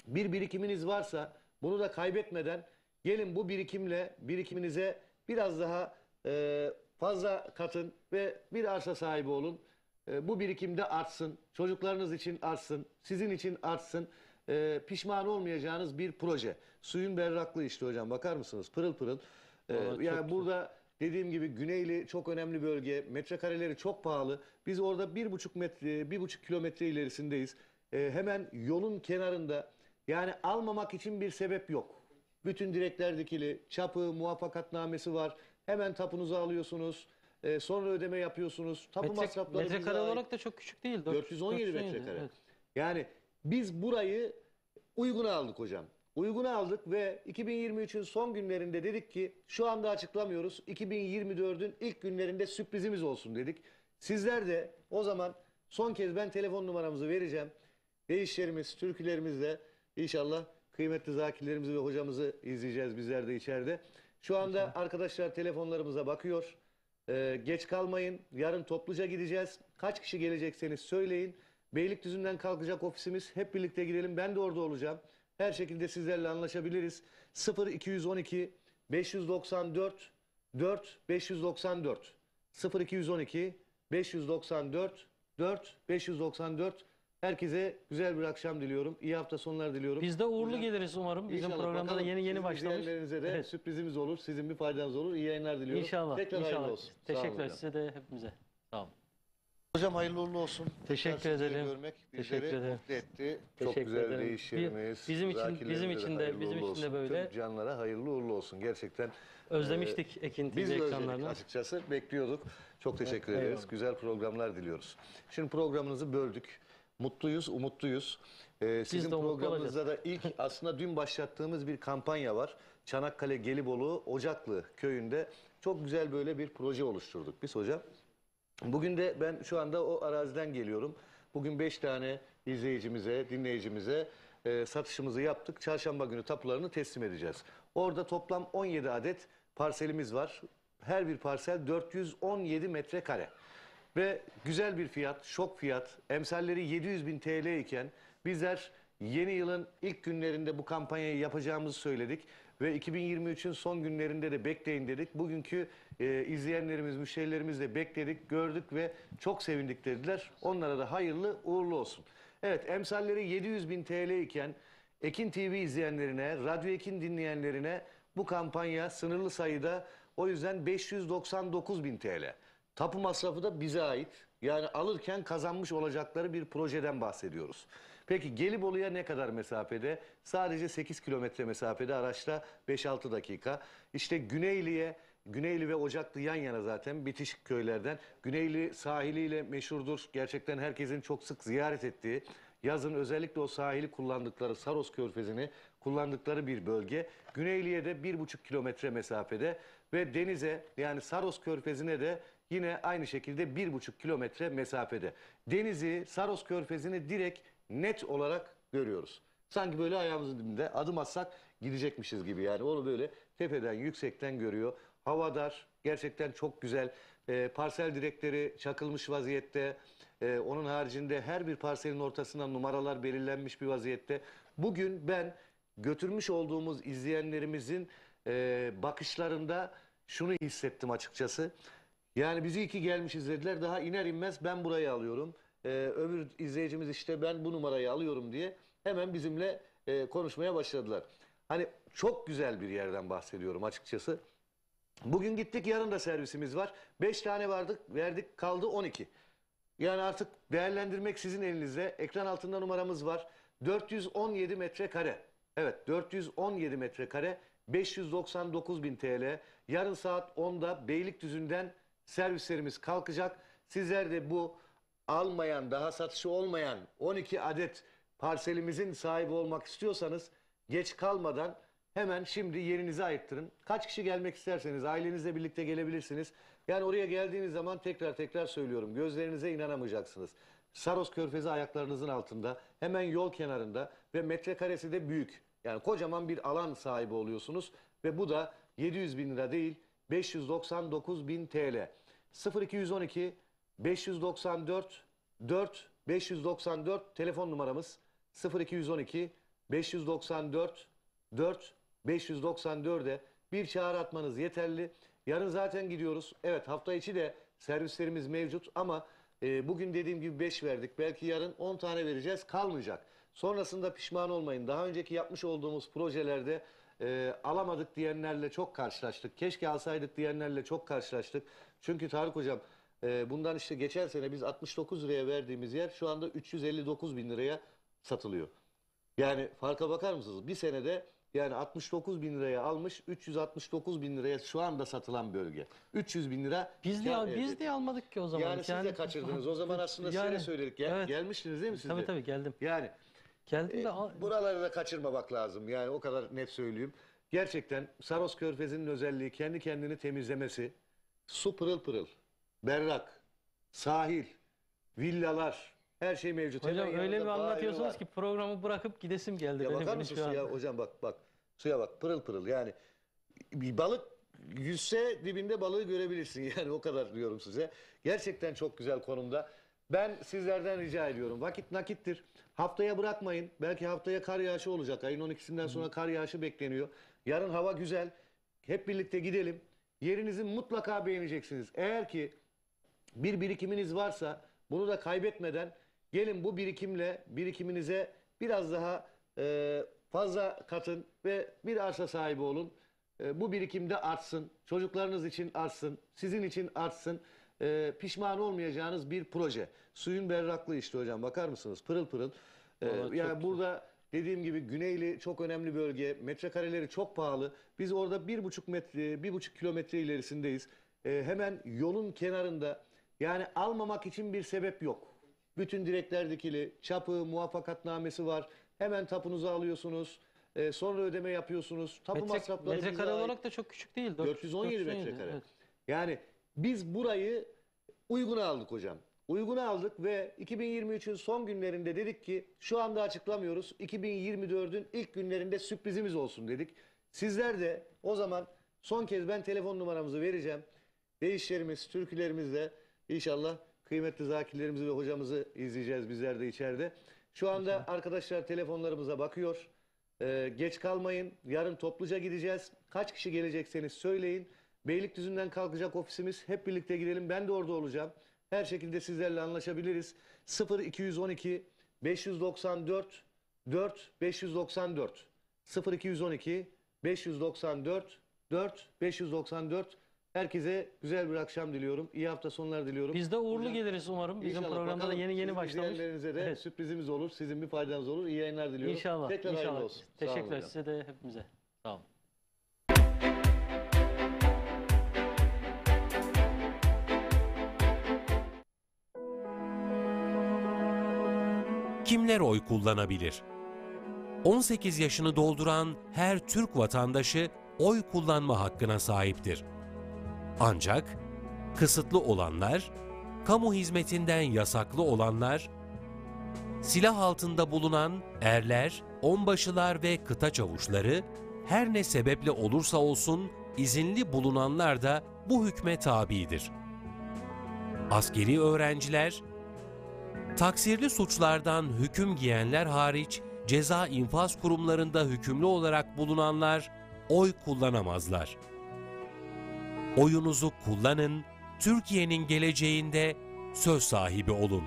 bir birikiminiz varsa bunu da kaybetmeden gelin, bu birikiminize biraz daha fazla katın ve bir arsa sahibi olun. Bu birikim de artsın. Çocuklarınız için artsın. Sizin için artsın. pişman olmayacağınız bir proje. Suyun berraklığı işte hocam, bakar mısınız? Pırıl pırıl. Çok Yani güzel. burada dediğim gibi Güneyli çok önemli bölge. Metrekareleri çok pahalı. Biz orada 1,5 kilometre ilerisindeyiz. Hemen yolun kenarında. Yani almamak için bir sebep yok. Bütün direkler dikili, çapı, muvaffakatnamesi var. Hemen tapunuzu alıyorsunuz. Sonra ödeme yapıyorsunuz. Tapu masrafları bize Metrekare ait. olarak da çok küçük değil. 417 metrekare. Evet. Yani biz burayı uyguna aldık hocam. Uyguna aldık ve 2023'ün son günlerinde dedik ki şu anda açıklamıyoruz. 2024'ün ilk günlerinde sürprizimiz olsun dedik. Sizler de o zaman son kez ben telefon numaramızı vereceğim. Değişlerimiz, türkülerimizle inşallah kıymetli zakirlerimizi ve hocamızı izleyeceğiz bizler de içeride. Şu anda arkadaşlar telefonlarımıza bakıyor. Geç kalmayın. Yarın topluca gideceğiz. Kaç kişi gelecekseniz söyleyin. Beylikdüzü'nden kalkacak ofisimiz. Hep birlikte gidelim. Ben de orada olacağım. Her şekilde sizlerle anlaşabiliriz. 0212 594 4 594 0212 594 4 594. Herkese güzel bir akşam diliyorum. İyi hafta sonları diliyorum. Biz de uğurlu Hocam, geliriz umarım. Bizim İnşallah, programda da bakalım. yeni Sizin başlamış. izleyenlerinize de Evet. sürprizimiz olur. Sizin bir faydanız olur. İyi yayınlar diliyorum. İnşallah. Tekrar İnşallah. hayırlı olsun. Sağ olun Teşekkürler hocam. size de hepimize. Sağ olun. Hocam hayırlı uğurlu olsun. Teşekkür Tekrar sizleri ederim. Görmek Teşekkür bizleri ederim. mutlu etti. Çok Teşekkür güzel ederim. değişlerimiz. Bizim için de hayırlı bizim uğurlu için de olsun. böyle. Tüm canlara hayırlı uğurlu olsun. Gerçekten Özlemiştik Ekin TV biz de özledik ekranlarını. açıkçası. Bekliyorduk. Çok teşekkür ederiz. Eyvallah. Güzel programlar diliyoruz. Şimdi programınızı böldük. Mutluyuz, umutluyuz. Sizin de umutlu programınızda da ilk aslında dün başlattığımız bir kampanya var. Çanakkale Gelibolu Ocaklı köyünde çok güzel böyle bir proje oluşturduk biz hocam. Bugün de ben şu anda o araziden geliyorum. Bugün 5 tane izleyicimize, dinleyicimize satışımızı yaptık. Çarşamba günü tapularını teslim edeceğiz. Orada toplam 17 adet parselimiz var. Her bir parsel 417 metrekare. Ve güzel bir fiyat, şok fiyat. Emsalleri 700.000 TL iken bizler yeni yılın ilk günlerinde bu kampanyayı yapacağımızı söyledik. Ve 2023'ün son günlerinde de bekleyin dedik. Bugünkü izleyenlerimiz, müşterilerimiz de bekledik, gördük ve çok sevindik dediler. Onlara da hayırlı uğurlu olsun. Evet, emsalleri 700.000 TL iken Ekin TV izleyenlerine, Radyo Ekin dinleyenlerine bu kampanya sınırlı sayıda, o yüzden 599.000 TL. Tapu masrafı da bize ait. Yani alırken kazanmış olacakları bir projeden bahsediyoruz. Peki Gelibolu'ya ne kadar mesafede? Sadece 8 kilometre mesafede, araçla 5-6 dakika. İşte Güneyli ve Ocaklı yan yana zaten bitişik köylerden. Güneyli sahiliyle meşhurdur. Gerçekten herkesin çok sık ziyaret ettiği, yazın özellikle o sahili kullandıkları, Saros Körfezi'ni kullandıkları bir bölge. Güneyli'ye de 1,5 kilometre mesafede ve denize, yani Saros Körfezi'ne de yine aynı şekilde 1,5 kilometre mesafede. Denizi, Saros Körfezi'ni direkt net olarak görüyoruz. Sanki böyle ayağımızın dibinde adım atsak gidecekmişiz gibi, yani onu böyle tepeden, yüksekten görüyor. Hava dar, gerçekten çok güzel. Parsel direkleri çakılmış vaziyette. Onun haricinde her bir parselin ortasından numaralar belirlenmiş bir vaziyette. Bugün ben götürmüş olduğumuz izleyenlerimizin bakışlarında şunu hissettim açıkçası. Yani bizi iyi ki gelmişiz dediler. Daha iner inmez ben burayı alıyorum. Öbür izleyicimiz işte ben bu numarayı alıyorum diye hemen bizimle konuşmaya başladılar. Hani çok güzel bir yerden bahsediyorum açıkçası. Bugün gittik, yarın da servisimiz var. 5 tane verdik, kaldı 12. Yani artık değerlendirmek sizin elinizde. Ekran altında numaramız var. 417 metrekare. Evet, 417 metrekare, 599.000 TL. Yarın saat 10'da Beylikdüzü'nden servislerimiz kalkacak. Sizler de bu almayan, daha satışı olmayan 12 adet parselimizin sahibi olmak istiyorsanız geç kalmadan hemen şimdi yerinizi ayırttırın. Kaç kişi gelmek isterseniz ailenizle birlikte gelebilirsiniz. Yani oraya geldiğiniz zaman tekrar söylüyorum, gözlerinize inanamayacaksınız. Saros Körfezi ayaklarınızın altında, hemen yol kenarında ve metrekaresi de büyük. Yani kocaman bir alan sahibi oluyorsunuz ve bu da 700.000 lira değil, 599.000 TL. 0212 594 4 594 telefon numaramız. 0212 594 4 594'e bir çağrı atmanız yeterli. Yarın zaten gidiyoruz. Evet, hafta içi de servislerimiz mevcut ama bugün dediğim gibi 5 verdik. Belki yarın 10 tane vereceğiz, kalmayacak. Sonrasında pişman olmayın. Daha önceki yapmış olduğumuz projelerde alamadık diyenlerle çok karşılaştık. Keşke alsaydık diyenlerle çok karşılaştık. Çünkü Tarık Hocam bundan işte geçen sene biz 69 liraya verdiğimiz yer şu anda 359 bin liraya satılıyor. Yani farka bakar mısınız? Bir senede yani 69 bin liraya almış, 369 bin liraya şu anda satılan bölge. 300 bin lira. Biz niye almadık ki o zaman? Yani siz de kaçırdınız. O zaman aslında size söyledik. Evet. Gelmiştiniz değil mi siz de? Tabii geldim. Yani Geldim de buraları da kaçırmamak lazım. Yani o kadar net söyleyeyim. Gerçekten Saros Körfezi'nin özelliği kendi kendini temizlemesi. Su pırıl pırıl, berrak, sahil, villalar, her şey mevcut. hocam Hemen öyle bir yanında anlatıyorsunuz bahri ki programı bırakıp gidesim geldi. ya benim bakar mısın şu suya anda. hocam bak suya bak pırıl pırıl yani bir balık yüzse dibinde balığı görebilirsin yani o kadar diyorum size. Gerçekten çok güzel konumda. Ben sizlerden rica ediyorum. Vakit nakittir. Haftaya bırakmayın. Belki haftaya kar yağışı olacak. Ayın 12'sinden sonra kar yağışı bekleniyor. Yarın hava güzel. Hep birlikte gidelim. Yerinizi mutlaka beğeneceksiniz. Eğer ki bir birikiminiz varsa bunu da kaybetmeden gelin bu birikiminize biraz daha fazla katın ve bir arsa sahibi olun. Bu birikimde artsın. Çocuklarınız için artsın. Sizin için artsın. Pişman olmayacağınız bir proje. Suyun berraklığı işte hocam bakar mısınız? Pırıl pırıl. Yani burada dediğim gibi Güneyli çok önemli bölge. Metrekareleri çok pahalı. Biz orada 1,5 kilometre ilerisindeyiz. Hemen yolun kenarında. Yani almamak için bir sebep yok. Bütün direkler dikili, çapı, muvaffakatnamesi var. Hemen tapunuzu alıyorsunuz. Sonra ödeme yapıyorsunuz. Tapu masrafları bize Metrekare ait. olarak da çok küçük değil. 417 metrekare. Evet. Yani biz burayı uyguna aldık hocam. Uyguna aldık ve 2023'ün son günlerinde dedik ki şu anda açıklamıyoruz. 2024'ün ilk günlerinde sürprizimiz olsun dedik. Sizler de o zaman son kez ben telefon numaramızı vereceğim. Değişlerimiz, türkülerimizle inşallah kıymetli zakirlerimizi ve hocamızı izleyeceğiz bizler de içeride. Şu anda arkadaşlar telefonlarımıza bakıyor. Geç kalmayın. Yarın topluca gideceğiz. Kaç kişi gelecekseniz söyleyin. Beylikdüzü'nden kalkacak ofisimiz. Hep birlikte gidelim. Ben de orada olacağım. Her şekilde sizlerle anlaşabiliriz. 0212 594 4 594 0212 594 4 594. Herkese güzel bir akşam diliyorum. İyi hafta sonları diliyorum. Biz de uğurlu Hocam, geliriz umarım. Bizim İnşallah, programda da bakalım. yeni Sizin başlamış. izleyenlerinize de Evet. sürprizimiz olur. Sizin bir faydanız olur. İyi yayınlar diliyorum. İnşallah. Tekrar hayırlı İnşallah. olsun. Sağ olun Teşekkürler hocam. size de hepimize. Sağ olun. Kimler oy kullanabilir? 18 yaşını dolduran her Türk vatandaşı oy kullanma hakkına sahiptir. Ancak kısıtlı olanlar, kamu hizmetinden yasaklı olanlar, silah altında bulunan erler, onbaşılar ve kıta çavuşları, her ne sebeple olursa olsun izinli bulunanlar da bu hükme tabidir. Askeri öğrenciler, taksirli suçlardan hüküm giyenler hariç ceza infaz kurumlarında hükümlü olarak bulunanlar oy kullanamazlar. Oyunuzu kullanın, Türkiye'nin geleceğinde söz sahibi olun.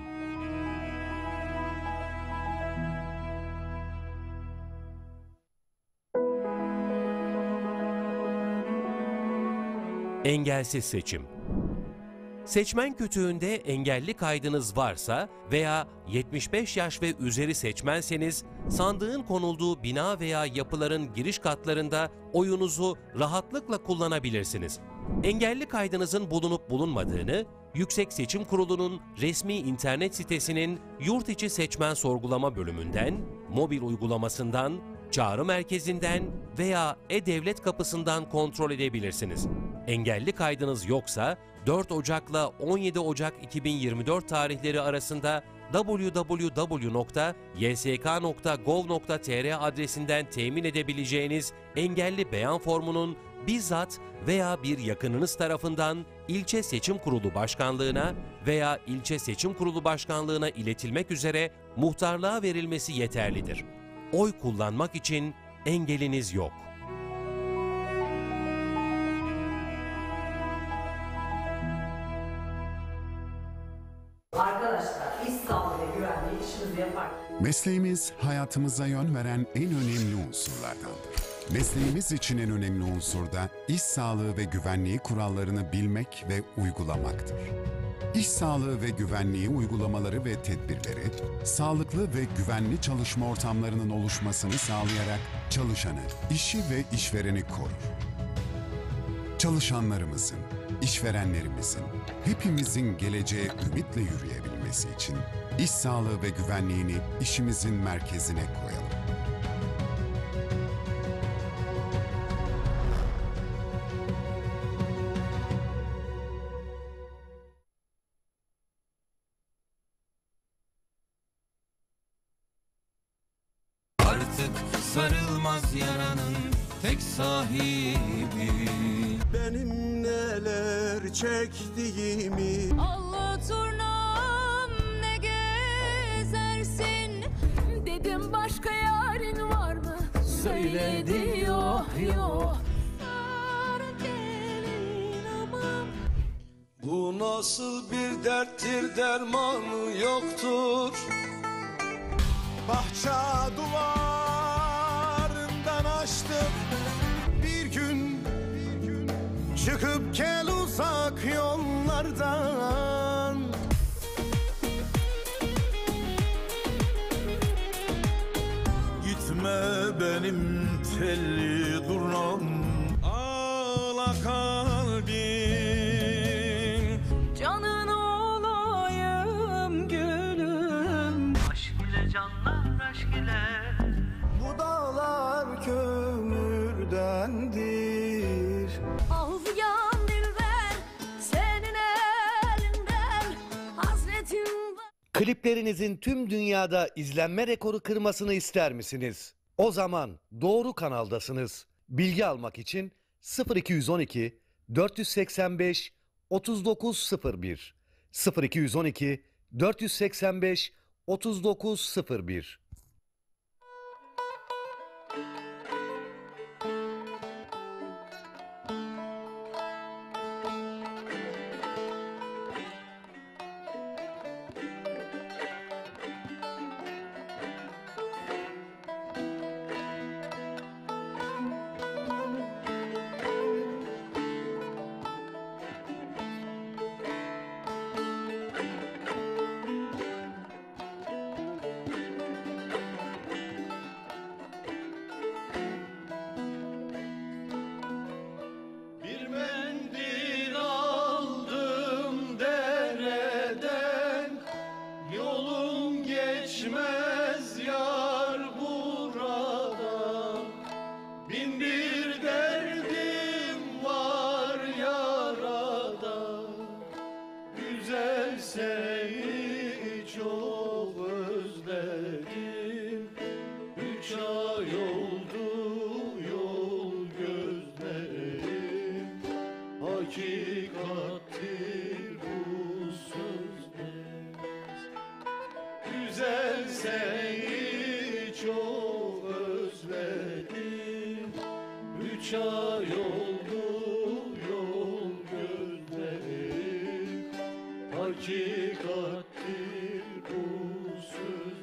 Engelsiz seçim. Seçmen kütüğünde engelli kaydınız varsa veya 75 yaş ve üzeri seçmenseniz, sandığın konulduğu bina veya yapıların giriş katlarında oyunuzu rahatlıkla kullanabilirsiniz. Engelli kaydınızın bulunup bulunmadığını, Yüksek Seçim Kurulu'nun resmi internet sitesinin Yurt İçi Seçmen Sorgulama bölümünden, mobil uygulamasından, çağrı merkezinden veya e-devlet kapısından kontrol edebilirsiniz. Engelli kaydınız yoksa 4 Ocak'la 17 Ocak 2024 tarihleri arasında www.ysk.gov.tr adresinden temin edebileceğiniz engelli beyan formunun bizzat veya bir yakınınız tarafından İlçe Seçim Kurulu Başkanlığına veya İlçe Seçim Kurulu Başkanlığına iletilmek üzere muhtarlığa verilmesi yeterlidir. Oy kullanmak için engeliniz yok. Arkadaşlar biz sağlık ve güvenliği işimizi yaparken Mesleğimiz hayatımıza yön veren en önemli unsurlardandır. Mesleğimiz için en önemli unsur da iş sağlığı ve güvenliği kurallarını bilmek ve uygulamaktır. İş sağlığı ve güvenliği uygulamaları ve tedbirleri, sağlıklı ve güvenli çalışma ortamlarının oluşmasını sağlayarak çalışanı, işi ve işvereni korur. Çalışanlarımızın, işverenlerimizin, hepimizin geleceğe ümitle yürüyebilmesi için iş sağlığı ve güvenliğini işimizin merkezine koyalım. Artık sarılmaz yaranın tek sahibi. Benim neler çektiğimi Allah turnam ne gezersin. Dedim başka yarın var mı? Söyledi yok yok. Sarı gelin aman. Bu nasıl bir derttir, dermanı yoktur. Bahçe duvarından açtım. Bir gün çıkıp gel uzak yollardan. Gitme benim telli durnam. Ağla kalbim. Canın olayım gülüm. Aşk ile canlar aşk ile. Bu dağlar kömürdendir. Ağlayan dilber senin elinden. Hasretim var. Kliplerinizin tüm dünyada izlenme rekoru kırmasını ister misiniz? O zaman doğru kanaldasınız. Bilgi almak için 0212 485 3901 0212 485 3901. Bir mendil aldım dereden. Yolum geçmez yar burada. Bin bir derdim var yarada. Güzel seni çok özledim. 3 ay oldu yol gözlerim. Hakikattir bu sözler. Güzel seni çok özledim. 3 ay oldu yol gözlerim. Hakikattir bu sözler.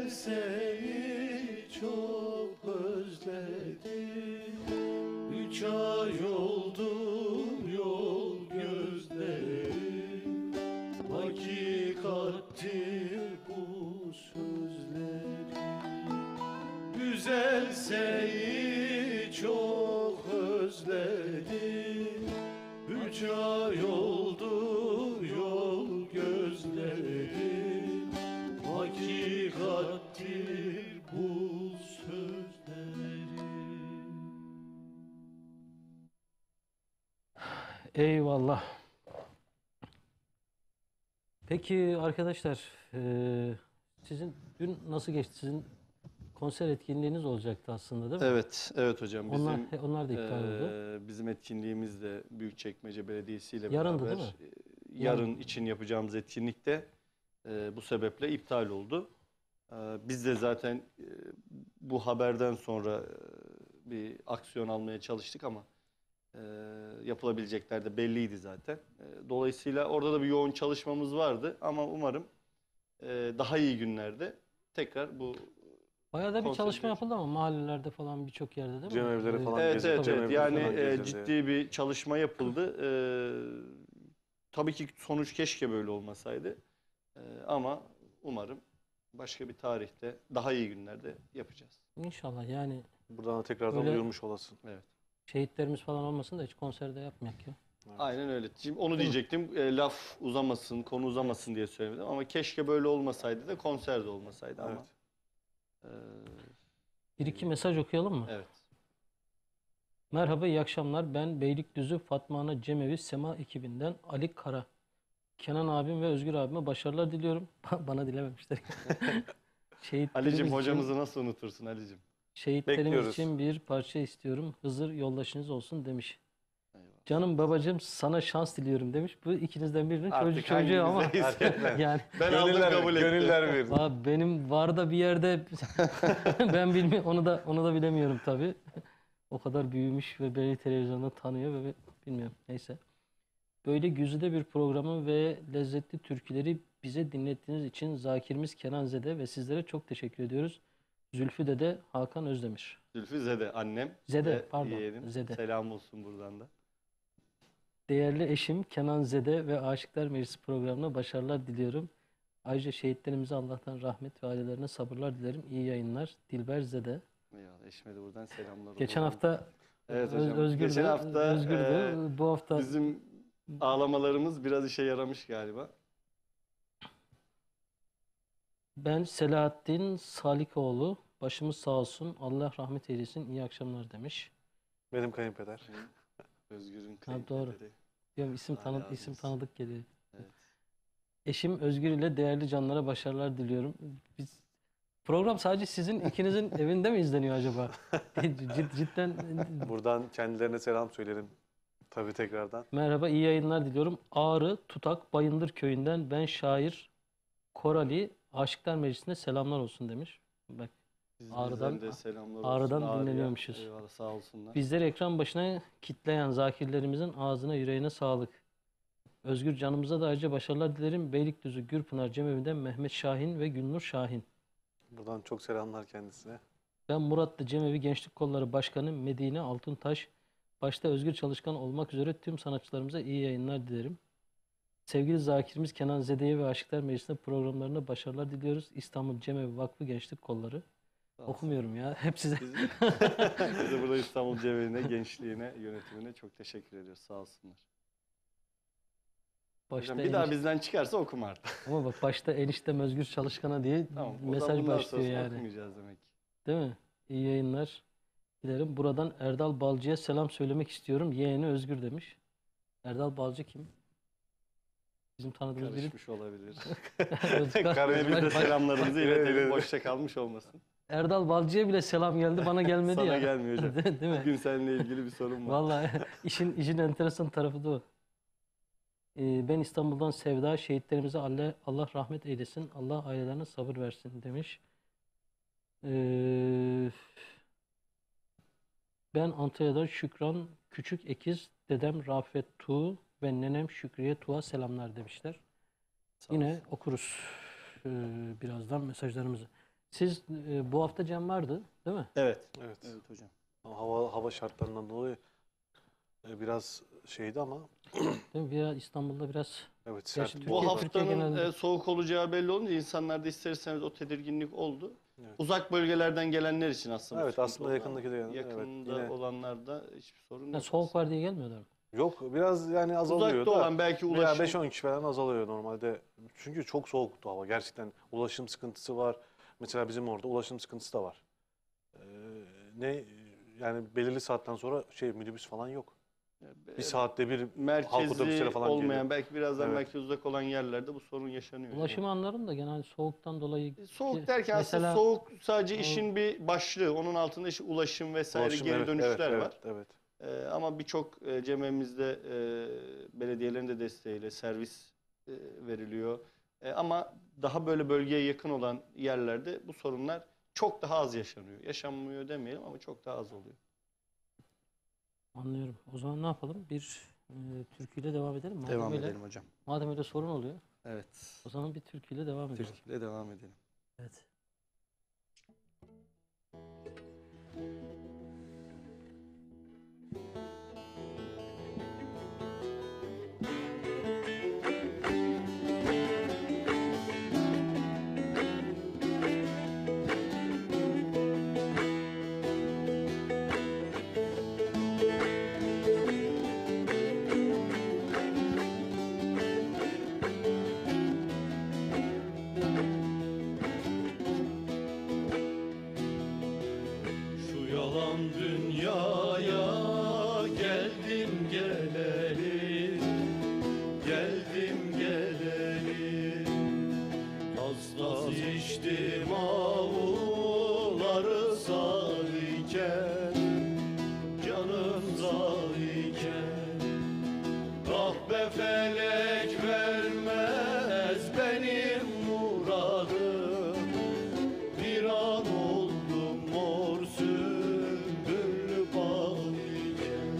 Güzel seni çok özledim. 3 ay oldu yol gözlerim. Hakikattir bu sözlerim. Güzel seni çok özledim. 3 ay oldu yol gözlerim. Hakikattir bu sözlerim. Eyvallah. Peki arkadaşlar, sizin dün nasıl geçti? Sizin konser etkinliğiniz olacaktı aslında, değil mi? Evet, evet hocam. Onlar da iptal oldu. Bizim etkinliğimiz de Büyükçekmece Belediyesi ile Yarındı, beraber değil mi? yarın için yapacağımız etkinlik de bu sebeple iptal oldu. Biz de zaten bu haberden sonra bir aksiyon almaya çalıştık ama yapılabilecekler de belliydi zaten. Dolayısıyla orada da bir yoğun çalışmamız vardı ama umarım daha iyi günlerde tekrar bu Bayağı da bir konser çalışma gerçekleşecek. yapıldı ama mahallelerde falan birçok yerde, değil mi? Cemevleri falan Evet, gezildi, evet, cemevleri evet. Yani falan gezildi. ciddi bir çalışma yapıldı. Tabii ki sonuç keşke böyle olmasaydı. Ama umarım başka bir tarihte, daha iyi günlerde yapacağız. İnşallah yani Buradan da tekrardan Öyle- duyurmuş olasın. Evet. şehitlerimiz falan olmasın da hiç konserde yapmayak ya. Aynen öyle. Şimdi onu diyecektim. Laf uzamasın, konu uzamasın diye söylemedim ama keşke böyle olmasaydı da konser de olmasaydı ama. Bir iki mesaj okuyalım mı? Evet. Merhaba, iyi akşamlar. Ben Beylikdüzü Fatma Ana Cemevi Sema ekibinden Ali Kara. Kenan abim ve Özgür abime başarılar diliyorum. Bana dilememişler. Şehitlerimiz Alicim için- hocamızı nasıl unutursun Alicim? Şehitlerimiz Bekliyoruz. için bir parça istiyorum. Hızır yoldaşınız olsun demiş. Canım babacığım sana şans diliyorum demiş. Bu ikinizden birinin Artık çocuğu ama hangimize hisseder? yani Ben aldım, kabul ettim. Gönüller verdi. Aa, benim var da bir yerde ben bilmiyorum, onu da bilemiyorum tabii. O kadar büyümüş ve beni televizyonda tanıyor ve bilmiyorum. Neyse. Böyle güzide bir programı ve lezzetli türküleri bize dinlettiğiniz için Zakirimiz Kenan Zede ve sizlere çok teşekkür ediyoruz. Zülfü Dede Hakan Özdemir. Zülfü Zede annem. Zede, ve pardon, yeğenim. Zede. Selam olsun buradan da. Değerli eşim Kenan Zede ve Aşıklar Meclisi programına başarılar diliyorum. Ayrıca şehitlerimize Allah'tan rahmet ve ailelerine sabırlar dilerim. İyi yayınlar. Dilber Zede. Eyvallah, eşime de buradan selamlar olsun. Geçen hafta Evet hocam. Özgür'dü. Geçen hafta Özgür'dü. Bu hafta bizim ağlamalarımız biraz işe yaramış galiba. ben Selahattin Salikoğlu. Başımız sağ olsun. Allah rahmet eylesin. İyi akşamlar demiş. Benim kayınpeder. Özgür'ün Ha, doğru. kayınpederi. Diyorum isim Allah razı isim olsun. tanıdık geliyor. Evet. Eşim Özgür ile değerli canlara başarılar diliyorum. Biz program sadece sizin ikinizin evinde mi izleniyor acaba? Cidden Buradan kendilerine selam söylerim. Tabii tekrardan. merhaba, iyi yayınlar diliyorum. Ağrı Tutak Bayındır köyünden ben şair Korali Aşıklar Meclisi'ne selamlar olsun demiş. Bak, Bizden de selamlar olsun. Ağrı'dan Ağrı'ya. dinleniyormuşuz. Eyvallah, sağ olsunlar. Bizleri ekran başına kitleyen zakirlerimizin ağzına yüreğine sağlık. Özgür canımıza da ayrıca başarılar dilerim. Beylikdüzü Gürpınar Cemevi'nden Mehmet Şahin ve Gülnur Şahin. Buradan çok selamlar kendisine. Ben Muratlı Cemevi Gençlik Kolları Başkanı Medine Altuntaş. Başta Özgür Çalışkan olmak üzere tüm sanatçılarımıza iyi yayınlar dilerim. Sevgili zakirimiz Kenan Zede'ye ve Aşıklar Meclisi'ne programlarına başarılar diliyoruz. İstanbul Cemevi Vakfı Gençlik Kolları. Sağ olsun. Okumuyorum ya. Hep size. Biz de burada İstanbul Cevherine, gençliğine, yönetimine çok teşekkür ediyoruz. Sağ olsunlar. Başta Hocam bir daha bizden çıkarsa okuma artık. Ama bak, başta eniştem Özgür Çalışkan'a diye Tamam, o zaman mesaj bundan başlıyor sonrasını yani. okumayacağız demek. Değil mi? İyi yayınlar dilerim. Buradan Erdal Balcı'ya selam söylemek istiyorum. Yeğeni Özgür demiş. Erdal Balcı kim? Bizim tanıdığımız biri. Karışmış olabilir. Özgür- Ve biz de selamlarımızı iletelim. Evet. Boşta kalmış olmasın. Erdal Balcı'ya bile selam geldi. Bana gelmedi Sana ya. gelmiyor hocam. Değil mi? Bugün seninle ilgili bir sorun var. Vallahi işin enteresan tarafı da o. Ben İstanbul'dan Sevda, şehitlerimize Allah rahmet eylesin. Allah ailelerine sabır versin demiş. Ben Antalya'dan Şükran Küçük Ekiz, dedem Rafet Tuğ ve nenem Şükriye Tuğ'a selamlar demişler. Sağ Yine olsun. okuruz birazdan mesajlarımızı. Siz bu hafta Cem vardı değil mi? Evet. Evet. Evet hocam. Hava şartlarından dolayı biraz şeydi ama Değil mi? Biraz İstanbul'da biraz evet Gerçi sert. Bu Türkiye haftanın genelinde- soğuk olacağı belli olunca insanlarda ister istemez o tedirginlik oldu. Evet. Uzak bölgelerden gelenler için aslında. bu Evet, sıkıntı aslında oldu yakındaki de ama evet, yakında yine- olanlarda hiçbir sorun yani yok. soğuk var diye gelmiyorlar mı? Yok biraz yani azalıyor Uzakta da. olan belki Veya ulaşım 5-10 kişi falan azalıyor normalde. Çünkü çok soğuktu hava. Gerçekten ulaşım sıkıntısı var. Mesela bizim orada ulaşım sıkıntısı da var. Yani belirli saatten sonra minibüs falan yok. Bir saatte bir halk otobüsleri merkezi falan olmayan geliyor. belki biraz daha Evet. merkez uzak olan yerlerde bu sorun yaşanıyor. Ulaşımı anlarım da genelde soğuktan dolayı. Soğuk derken aslında Mesela- soğuk sadece işin bir başlığı. Onun altında işte ulaşım vesaire Ulaşım, geri evet, dönüşler evet, var. Evet, Ama birçok cememizde belediyelerin de desteğiyle servis veriliyor. Ama daha böyle bölgeye yakın olan yerlerde bu sorunlar çok daha az yaşanıyor. Yaşanmıyor demeyelim ama çok daha az oluyor. Anlıyorum. O zaman ne yapalım? Bir türküyle devam edelim mi? Devam edelim hocam. Madem öyle sorun oluyor. Evet. O zaman bir türküyle devam edelim. Türküyle devam edelim. Evet. Şu yalan dünyaya geldim geleli, geldim geleli. Tas içtim avuları sağ canım zayken. Kahpe felek vermez benim muradım. Bir an oldum mor sümbüllü bağiken.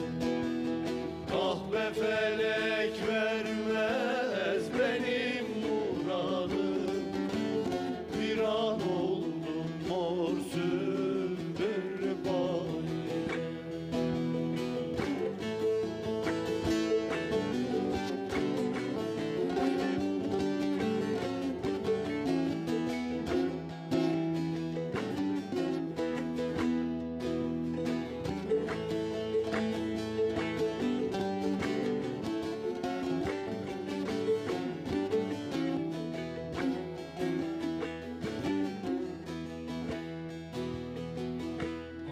Kahpe felek vermez benim muradım. Bir an oldum mor sümbüllü bağiken.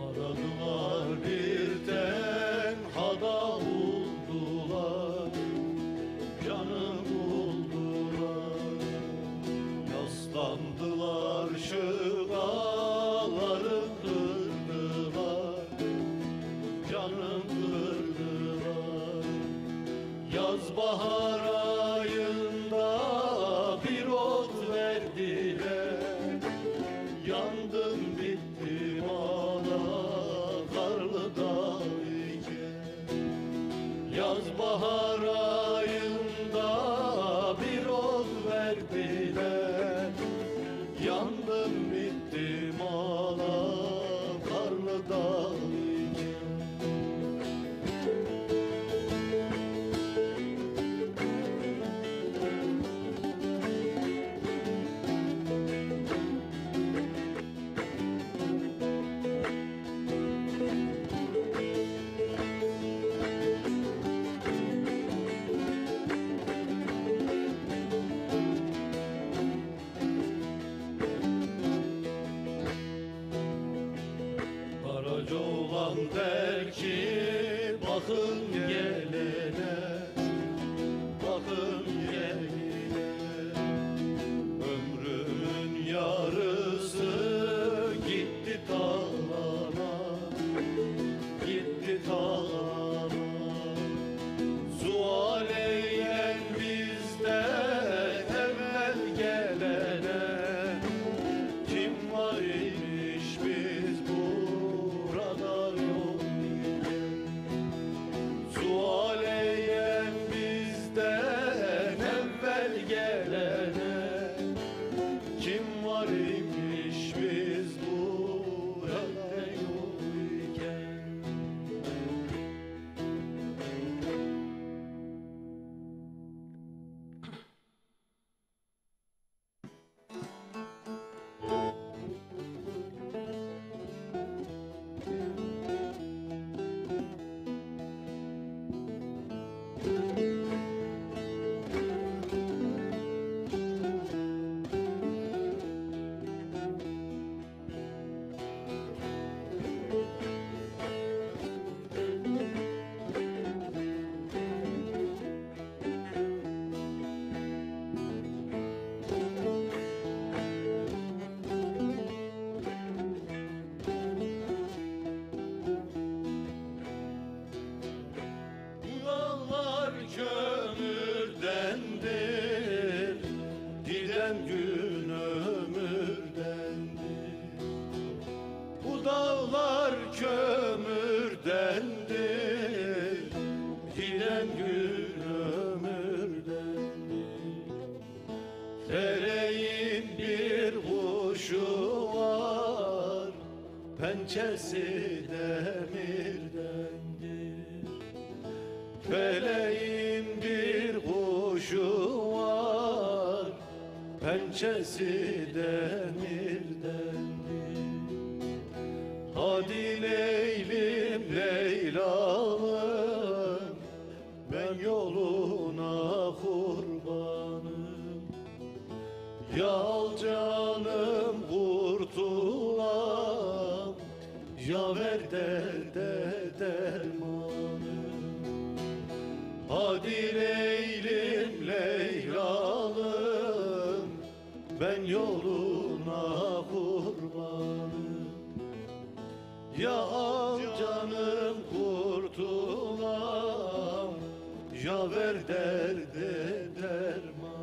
Aradılar birden hada buldular, canım buldular. Yaslandılar şıgaları kırdılar, canım kırdılar. Yaz bahar ayında bir ot verdiler, yandım bittim ana karlı dağ iken. Yaz bahar ayında bir ot verdiler, yandım bittim ana karlı dağ iken. Karaca oğlan der ki bakın gelene, bakın gelene. Ömrümün yarısı gitti tağlana, gitti tağlana. Sual eyle bizden evvel gelene, kim var imiş biz burada yok iken. Sual kuşu var, pençesi demirdendir. Feleğin bir kuşu var, pençesi demirdendir. Hadi Leylim Leylalım, ben yoluna kurbanım. Ya al canım kurtulam, ya ver derde dermanım. Hadi Leylim Leylalım, ben yoluna kurbanım. Ya al canım kurtulam, ya ver derde derman.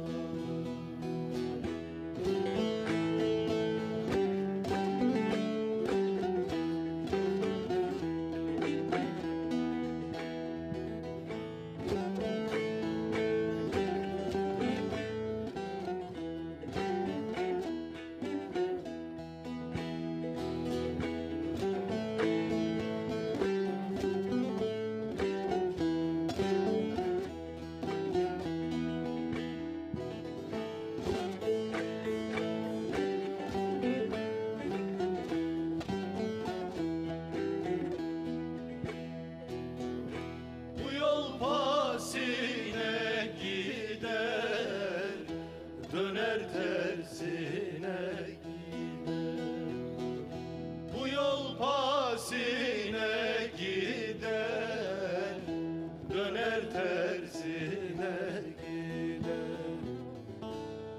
Bu yol pasine gider, döner tersine gider. Bu yol pasine gider, döner tersine gider.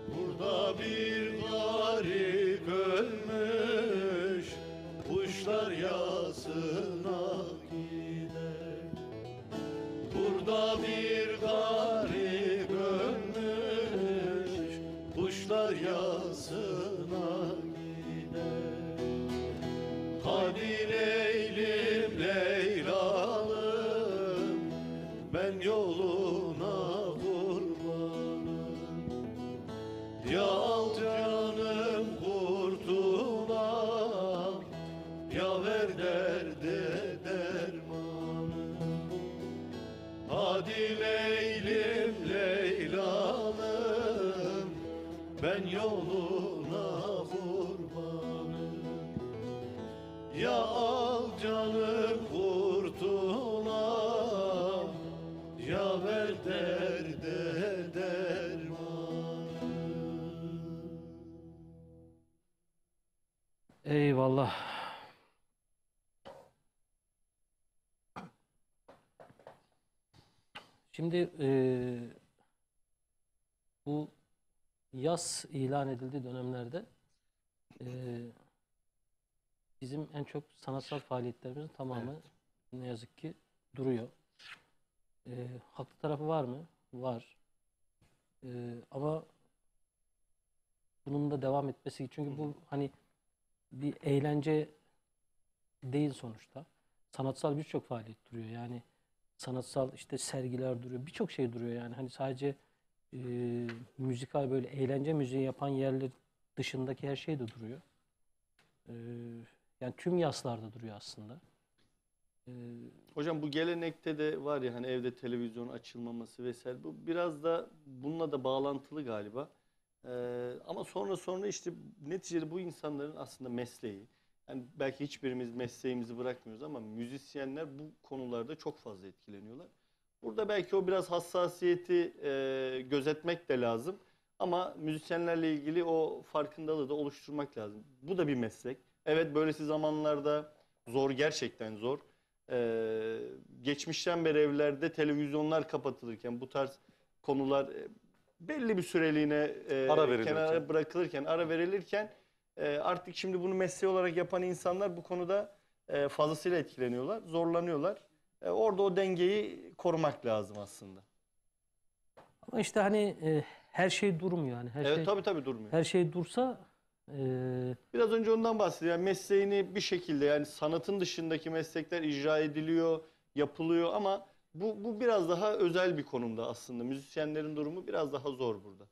Burada bir garip ölmüş, kuşlar yasına gider. Burada bir garip ölmüş, kuşlar yasına gider. Hadi Leylim Leylalım, ben yoluna kurbanım. Ya al canım kurtulam, ya ver derde dermanım. Hadi Leylim Leylalım, ben yoluna kurbanım. Ya al canım kurtulam, ya ver derde dermanım. Eyvallah. Şimdi bu yaz ilan edildiği dönemlerde bizim en çok sanatsal faaliyetlerimizin tamamı ne yazık ki duruyor. Haklı tarafı var mı? Var. Ama bunun da devam etmesi, çünkü bu hani bir eğlence değil sonuçta. Sanatsal birçok faaliyet duruyor. Yani sanatsal işte sergiler duruyor. Birçok şey duruyor yani. Hani sadece müzikal böyle eğlence müziği yapan yerler dışındaki her şey de duruyor. Yani tüm yaslarda duruyor aslında. Hocam bu gelenekte de var ya hani evde televizyon açılmaması vesaire. Bu biraz da bununla da bağlantılı galiba. Ama sonra işte neticede bu insanların aslında mesleği. Yani belki hiçbirimiz mesleğimizi bırakmıyoruz ama müzisyenler bu konularda çok fazla etkileniyorlar. Burada belki o biraz hassasiyeti gözetmek de lazım. Ama müzisyenlerle ilgili o farkındalığı da oluşturmak lazım. Bu da bir meslek. Evet, böylesi zamanlarda zor, gerçekten zor. Geçmişten beri evlerde televizyonlar kapatılırken bu tarz konular belli bir süreliğine kenara bırakılırken, ara verilirken artık şimdi bunu mesleği olarak yapan insanlar bu konuda fazlasıyla etkileniyorlar, zorlanıyorlar. Orada o dengeyi korumak lazım aslında. Ama işte hani her şey durmuyor yani. Her şey, tabii durmuyor. Her şey dursa biraz önce ondan bahsediyor. Yani mesleğini bir şekilde, yani sanatın dışındaki meslekler icra ediliyor, yapılıyor ama bu biraz daha özel bir konumda aslında. Müzisyenlerin durumu biraz daha zor burada.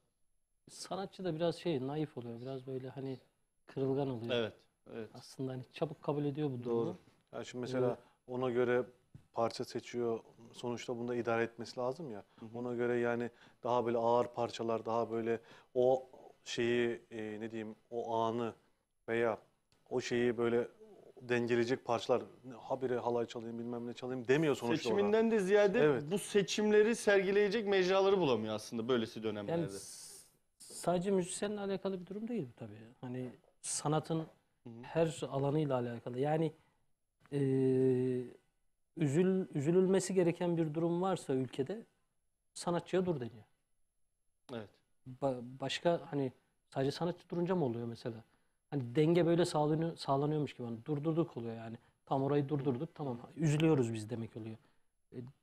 sanatçı da biraz naif oluyor. Biraz böyle hani kırılgan oluyor. Evet. Evet. Aslında hani çabuk kabul ediyor bu durumu. Doğru. Yani şimdi mesela ona göre parça seçiyor. Sonuçta bunda idare etmesi lazım ya. Ona göre yani daha böyle ağır parçalar, daha böyle o şeyi ne diyeyim, o anı veya o şeyi böyle dengeleyecek parçalar. Habire halay çalayım, bilmem ne çalayım demiyor sonuçta ona. Seçiminden de ziyade Evet. bu seçimleri sergileyecek mecraları bulamıyor aslında böylesi dönemlerde. Yani sadece müzisyenle alakalı bir durum değil bu tabii. Hani sanatın her alanıyla alakalı. Yani üzülülmesi gereken bir durum varsa ülkede sanatçıya dur deniyor. Evet. Başka hani sadece sanatçı durunca mı oluyor mesela? Hani denge böyle sağlanıyormuş gibi. Hani durdurduk oluyor yani. Tam orayı durdurduk, tamam. Üzülüyoruz biz demek oluyor.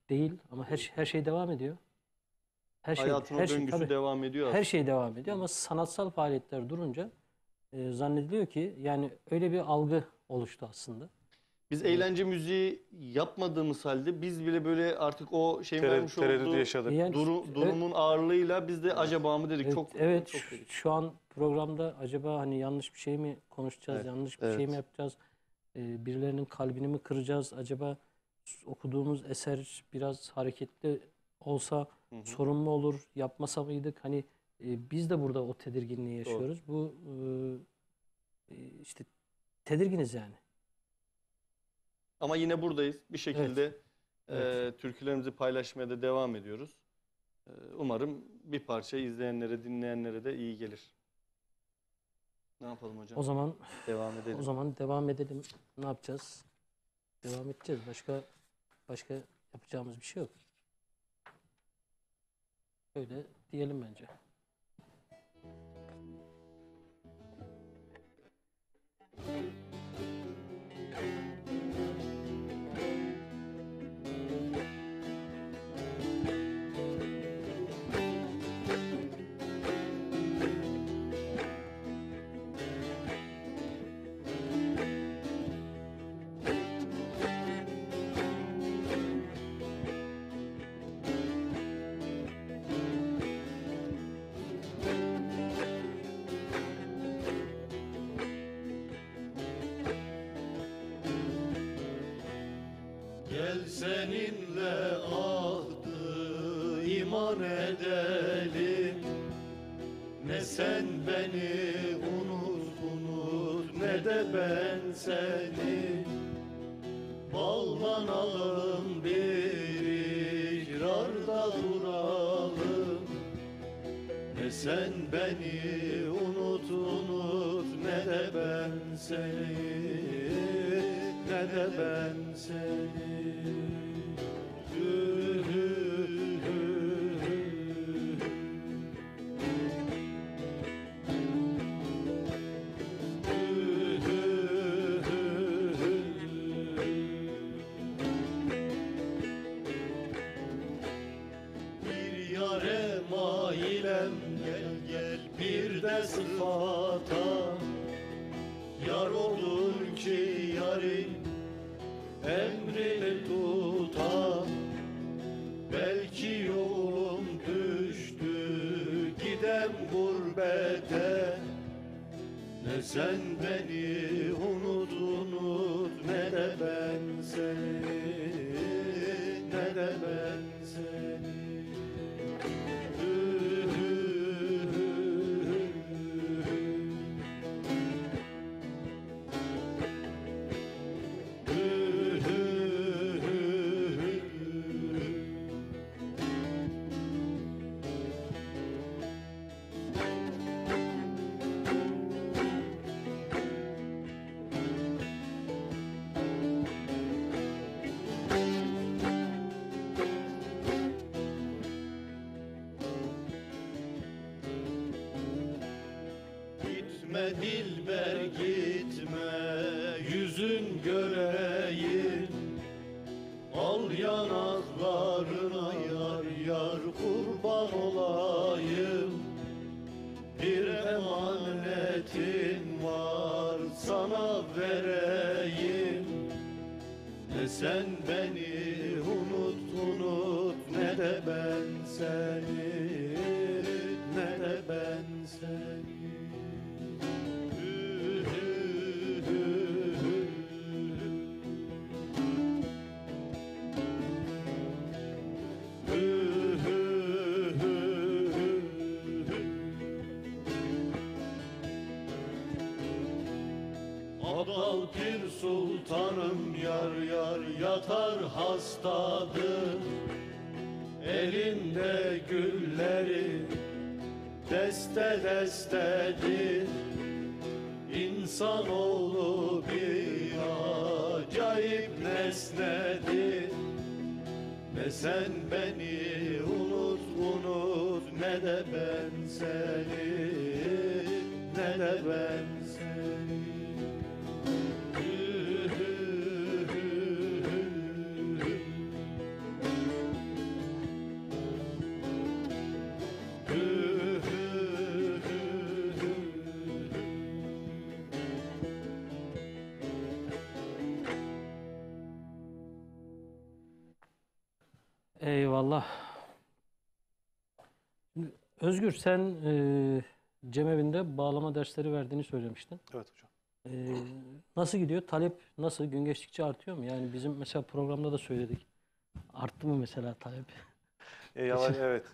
Değil ama her şey devam ediyor. Hayatın o döngüsü tabii, devam ediyor aslında. her şey devam ediyor ama sanatsal faaliyetler durunca zannediliyor ki yani öyle bir algı oluştu aslında. Biz eğlence müziği yapmadığımız halde biz bile böyle artık o şeyin vermiş Tereddüt olduğu yaşadık. Yani, durumun ağırlığıyla biz de acaba mı dedik. Evet, Çok dedik. şu an programda acaba hani yanlış bir şey mi konuşacağız, Evet, yanlış bir şey mi yapacağız, birilerinin kalbini mi kıracağız, acaba okuduğumuz eser biraz hareketli olsa sorun mu olur, yapmasa mıydık? Hani biz de burada o tedirginliği yaşıyoruz. Bu işte tedirginiz yani. Ama yine buradayız. Bir şekilde Evet. türkülerimizi paylaşmaya da devam ediyoruz. Umarım bir parça izleyenlere, dinleyenlere de iyi gelir. Ne yapalım hocam? O zaman devam edelim. Ne yapacağız? Devam edeceğiz. Başka yapacağımız bir şey yok. Öyle diyelim bence. Gel seninle ahdı iman edelim. Ne sen beni unut ne de ben seni. Bağlanalım bir ikrarda duralım. Ne sen beni unut ne de ben seni. Ne de ben seni. Bir yare mailem gel bir de sıfata. Yar olur ki yarın emrini tutar. Belki yolum düştü gidem gurbete. Ne sen beni unut ne de ben seni. Ne de ben seni. Gitme dilber gitme, yüzün göreyim. Al yanaklarına yar yar kurban olayım. Bir emanetin var sana vereyim. Ne sen beni unut ne de ben seni. Ne de ben seni. Abdal Pir Sultanım yar yar yatar hastadır. Elinde gülleri deste destedir. İnsanoğlu bir acayip nesnedir. Ne sen beni unut ne de ben seni, ne de ben seni. Eyvallah. Özgür, sen Cemevi'nde bağlama dersleri verdiğini söylemiştin. Evet hocam. Nasıl gidiyor? Talep nasıl? Gün geçtikçe artıyor mu? Yani bizim mesela programda da söyledik. Arttı mı mesela talep? Evet.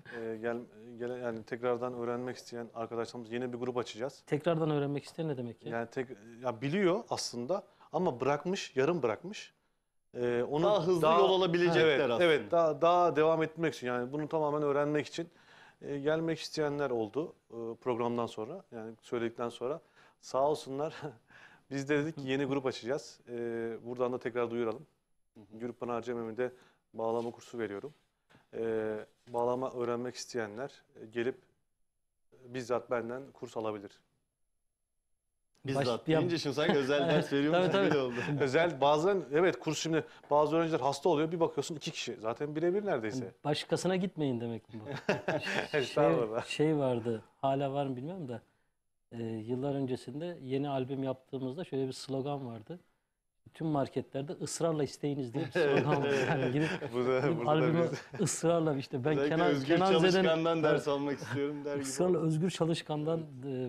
Yani tekrardan öğrenmek isteyen arkadaşlarımız yeni bir grup açacağız. Tekrardan öğrenmek isteyen ne demek ya? Yani biliyor aslında ama bırakmış, yarım bırakmış. Onu Daha hızlı yol alabilecekler aslında. Evet, daha devam etmek için, yani bunu tamamen öğrenmek için gelmek isteyenler oldu programdan sonra, yani söyledikten sonra. Sağ olsunlar. Biz de dedik ki yeni grup açacağız. Buradan da tekrar duyuralım. Gürpınar Cemevi'nde bağlama kursu veriyorum. Bağlama öğrenmek isteyenler gelip bizzat benden kurs alabilir. Bizzat deyince şimdi sanki özel ders veriyormuş Tabii, gibi oldu. Özel bazen evet kurs, şimdi bazı öğrenciler hasta oluyor, bir bakıyorsun 2 kişi zaten birebir neredeyse. Başkasına gitmeyin demek mi bu? Estağfurullah. Şey vardı, hala var mı bilmiyorum da yıllar öncesinde yeni albüm yaptığımızda şöyle bir slogan vardı. Tüm marketlerde ısrarla isteyiniz diye bir slogan var. Yani gidip albümü ısrarla işte ben Özgür Kenan Zede'nin Çalışkan'dan ders almak istiyorum der gibi. ısrarla Özgür Çalışkan'dan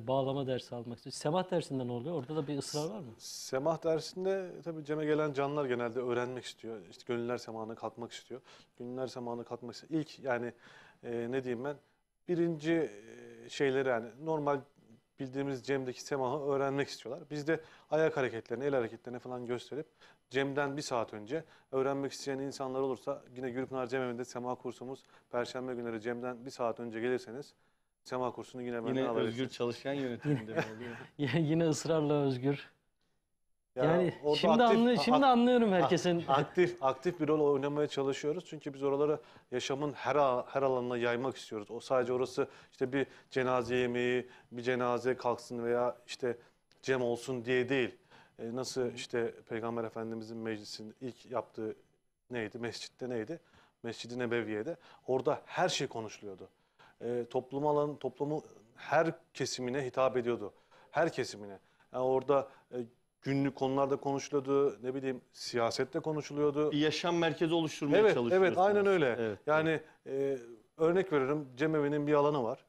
bağlama dersi almak istiyorum. Semah dersinde ne oluyor? Orada da bir ısrar var mı? Semah dersinde tabii Cem'e gelen canlar genelde öğrenmek istiyor. İşte gönüller semahına kalkmak istiyor. Gönüller semahına kalkmak istiyor. İlk yani ne diyeyim ben, birinci şeyleri, yani normal bildiğimiz Cem'deki semahı öğrenmek istiyorlar. Biz de ayak hareketlerini, el hareketlerini falan gösterip Cem'den 1 saat önce öğrenmek isteyen insanlar olursa, yine Gürpınar Cemevi'nde semah kursumuz Perşembe günleri Cem'den 1 saat önce gelirseniz semah kursunu yine benden alabilirsiniz. Özgür Çalışkan yönetiminde oluyor. Yine ısrarla Özgür. Ya Yani orada şimdi anlıyorum herkesin. Aktif bir rol oynamaya çalışıyoruz. Çünkü biz oraları yaşamın her alanına yaymak istiyoruz. O sadece orası işte bir cenaze yemeği, bir cenaze kalksın veya işte Cem olsun diye değil. Nasıl işte Peygamber Efendimizin meclisinin ilk yaptığı neydi? Mescitte neydi? Mescid-i Nebeviye'de. Orada her şey konuşuluyordu. Toplumu her kesimine hitap ediyordu. Her kesimine. Yani orada günlük konularda konuşuluyordu, ne bileyim siyasette konuşuluyordu. Bir yaşam merkezi oluşturmaya çalışıyorsunuz. Evet, aynen öyle. Evet, yani örnek veriyorum, Cemevi'nin bir alanı var.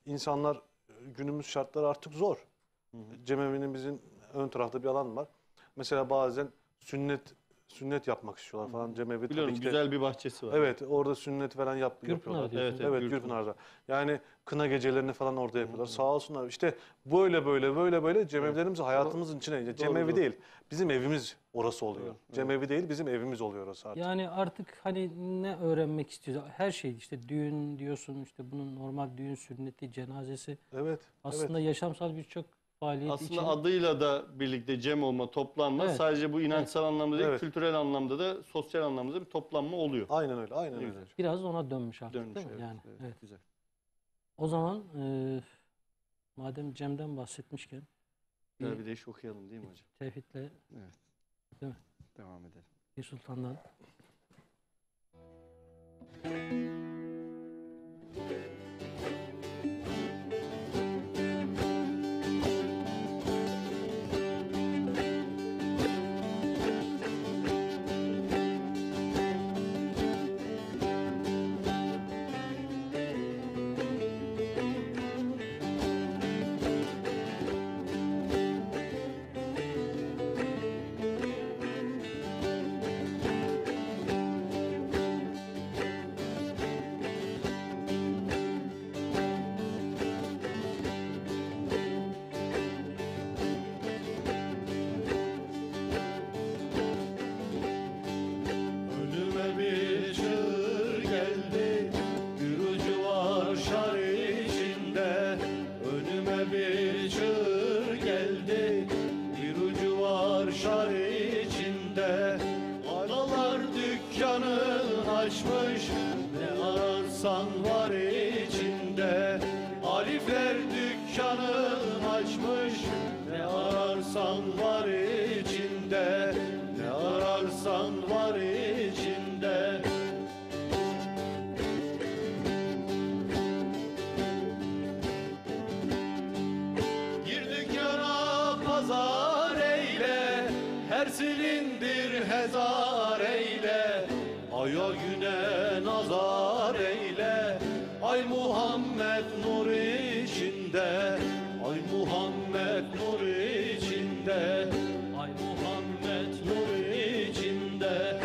İnsanlar, günümüz şartları artık zor. Cemevi'nin bizim ön tarafta bir alan var. Mesela bazen sünnet yapmak istiyorlar falan Cemevi. Biliyorum, güzel bir bahçesi var. Evet, orada sünnet falan yapıyorlar. Evet, Gürpınar'da. Yani kına gecelerini falan orada yapıyorlar. Sağ olsunlar. İşte böyle Cemevlerimiz hayatımızın içine. Cemevi değil, bizim evimiz orası oluyor. Cemevi değil, bizim evimiz oluyor orası artık. Yani artık hani ne öğrenmek istiyoruz? Her şey, işte düğün diyorsun, işte bunun normal düğün, sünneti, cenazesi. Evet. Aslında yaşamsal birçok faaliyet Aslında için. adıyla da birlikte cem olma, toplanma, Evet. sadece bu inançsal anlamda değil, Evet. kültürel anlamda da, sosyal anlamda da bir toplanma oluyor. Aynen öyle, aynen öyle. Biraz ona dönmüş artık, Dönmüş, değil mi? evet, Yani, evet. Güzel. O zaman madem Cem'den bahsetmişken Bir de iş okuyalım değil mi hocam? Tevhid'le Evet. değil mi? Devam edelim. Bir Sultan'dan. ararsan var içinde, ne ararsan var içinde. Gir dükkana pazar eyle, her silindir hezar eyle. Aya güne nazar eyle, ay Muhammed nur içinde, ay Muhammed nur içinde, ay Muhammed nur içinde.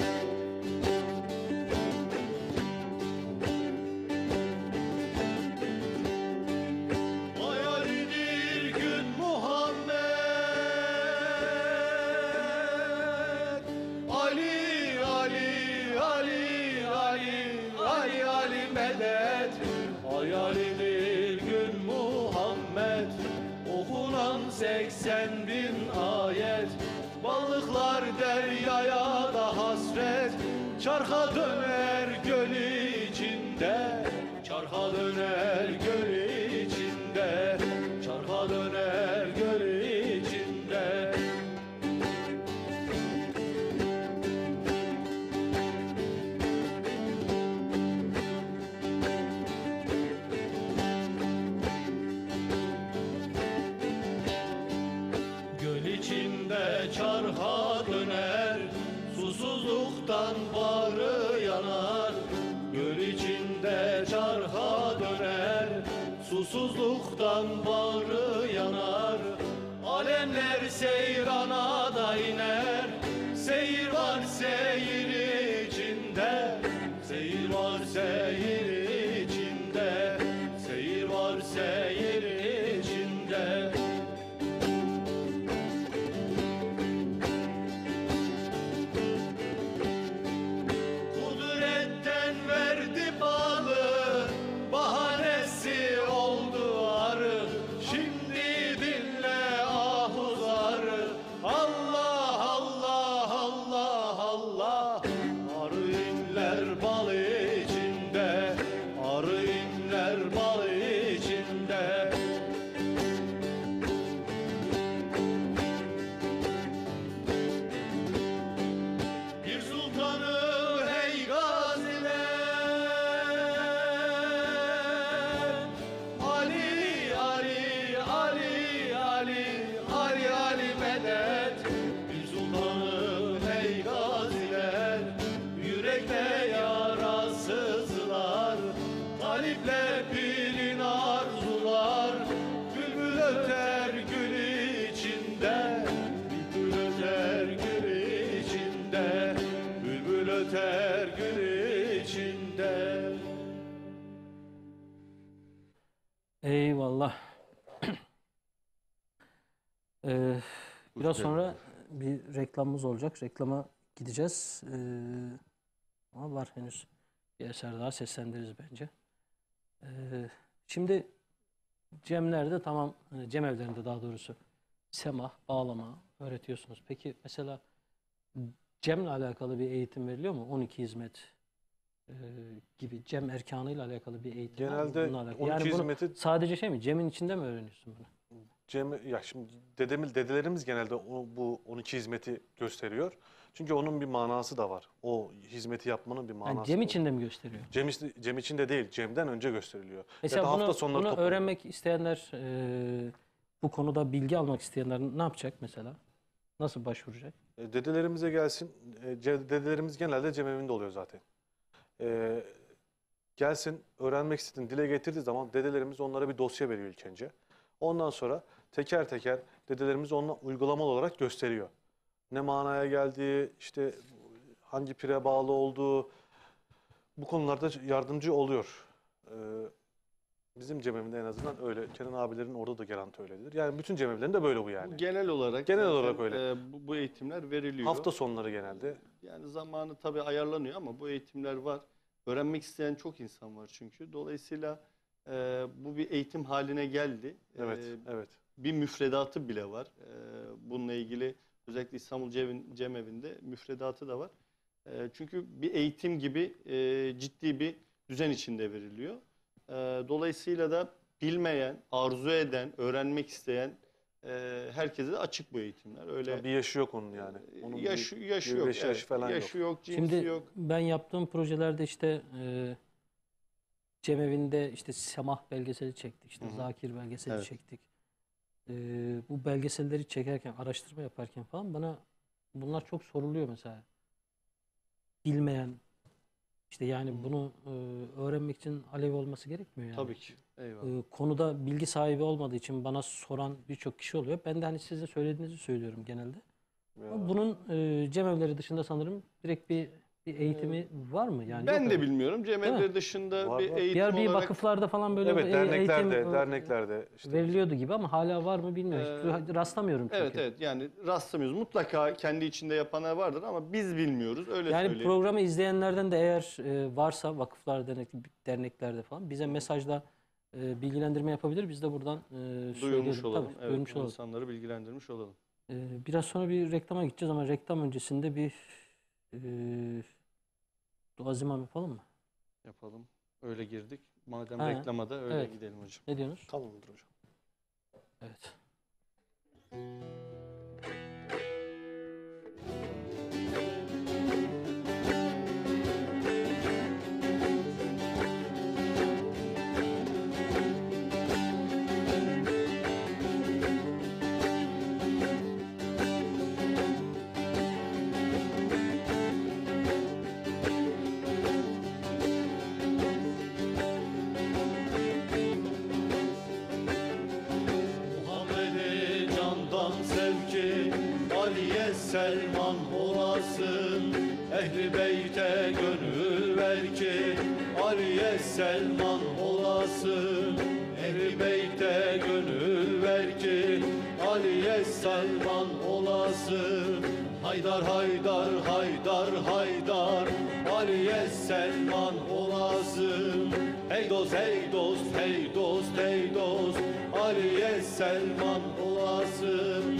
Hayalidir gün Muhammed, Ali, Ali, Ali, Ali, Ali, Ali medet. Hayalidir gün Muhammed, okunan 80.000 ayet. Balıklar deryaya da hasret, çarka döner göl içinde, çarka döner göl içinde, çarka döner göl içinde. Göl içinde çarka döner, susuzluktan bağrı yanar. Göl içinde çarka döner, susuzluktan bağrı yanar. Alemler seyrana da iner, seyir var seyir içinde, seyir var seyir içinde, seyir var seyir içinde. Kudretten verdi balı, bahanesi oldu arı. Şimdi dinle ahuzarı, Allah Allah Allah Allah. Arı inler bal içinde, arı inler bal içinde. Bir sultanı hey gaziler, Ali, Ali, Ali, Ali, Ali, Ali medet. Bir sultanı hey gaziler, yürekte yarasızlar, taliple pirin arzular. Bülbül öter gül içinde, bülbül öter gül içinde, bülbül öter gül içinde. Eyvallah. Biraz sonra bir reklamımız olacak. Reklama gideceğiz. Ama var henüz bir eser daha seslendiririz bence. Şimdi Cemlerde tamam, Cem evlerinde daha doğrusu semah, bağlama öğretiyorsunuz. Peki mesela Cem'le alakalı bir eğitim veriliyor mu? 12 hizmet gibi Cem erkanıyla alakalı bir eğitim var mı? Genelde Bununla alakalı. 12 Yani bunu hizmeti sadece şey mi? Cem'in içinde mi öğreniyorsun bunu? Ya şimdi dedelerimiz genelde bu 12 hizmeti gösteriyor. Çünkü onun bir manası da var. O hizmeti yapmanın bir manası Yani Cem var. içinde mi gösteriyor? Cem için de değil, Cem'den önce gösteriliyor. Mesela Ya da hafta bunu, sonları bunu toplu- öğrenmek isteyenler, bu konuda bilgi almak isteyenler ne yapacak mesela? Nasıl başvuracak? Dedelerimize gelsin. Dedelerimiz genelde Cem evinde oluyor zaten. Gelsin, öğrenmek istediğini dile getirdiği zaman dedelerimiz onlara bir dosya veriyor ilk önce. Ondan sonra teker teker dedelerimiz onunla uygulamalı olarak gösteriyor. Ne manaya geldiği, işte hangi pire bağlı olduğu, bu konularda yardımcı oluyor. Bizim cemevinde en azından öyle. Kenan abilerin orada da garanti öyledir. Yani bütün cemevlerinde böyle bu yani. Bu genel olarak Genel zaten, olarak öyle. bu eğitimler veriliyor. Hafta sonları genelde. Yani zamanı tabii ayarlanıyor ama bu eğitimler var. Öğrenmek isteyen çok insan var çünkü. Dolayısıyla bu bir eğitim haline geldi. Evet, evet. Bir müfredatı bile var. Bununla ilgili özellikle İstanbul Cemevi'nde müfredatı da var. Çünkü bir eğitim gibi ciddi bir düzen içinde veriliyor. Dolayısıyla da bilmeyen, arzu eden, öğrenmek isteyen herkese de açık bu eğitimler. Öyle Bir yaşı yok onun yani. Onun yaşı bir yok. 25 yaşı Evet, falan yaşı yok. yok, cinsi Şimdi yok. ben yaptığım projelerde işte Cemevi'nde işte Semah belgeseli çektik, işte Zakir belgeseli Evet. çektik. Bu belgeselleri çekerken, araştırma yaparken falan bana bunlar çok soruluyor mesela. Bilmeyen, işte yani bunu öğrenmek için Alevi olması gerekmiyor yani. Tabii ki. Eyvallah. Konuda bilgi sahibi olmadığı için bana soran birçok kişi oluyor. Ben de hani sizin söylediğinizi söylüyorum genelde. Ama bunun cemevleri dışında sanırım direkt bir eğitimi var mı? Yani Ben yok de öyle. bilmiyorum. Değil mi? Cemevleri dışında Var, bir var. eğitim Diğer bir olarak vakıflarda falan böyle Evet, bir derneklerde, derneklerde işte. veriliyordu gibi ama hala var mı bilmiyorum. Hiç rastlamıyorum çünkü. evet yani rastlamıyoruz. Mutlaka kendi içinde yapanlar vardır ama biz bilmiyoruz. Öyle Yani söyleyeyim. programı izleyenlerden de eğer varsa vakıflar, derneklerde falan bize mesajla bilgilendirme yapabilir. Biz de buradan Duyurmuş söyleyelim. olalım. Tabii, Evet, duyurmuş olalım. insanları bilgilendirmiş olalım. Biraz sonra bir reklama gideceğiz ama reklam öncesinde bir dua zimam yapalım mı? Yapalım. Öyle girdik. Madem Ha, reklama da öyle evet. gidelim hocam. Ne diyorsunuz? Tamamdır hocam. Evet. Muhammed'i candan sevki, Ali'ye Selman olasın. Ehli beyte gönül ver ki, Ali'ye Selman olasın. Ehli beyte gönül ver ki, Ali'ye Selman olasın. Haydar haydar haydar haydar, Ali'ye Selman olasın. Hey dost hey dost hey dost hey dost, Ali'ye Selman olasın.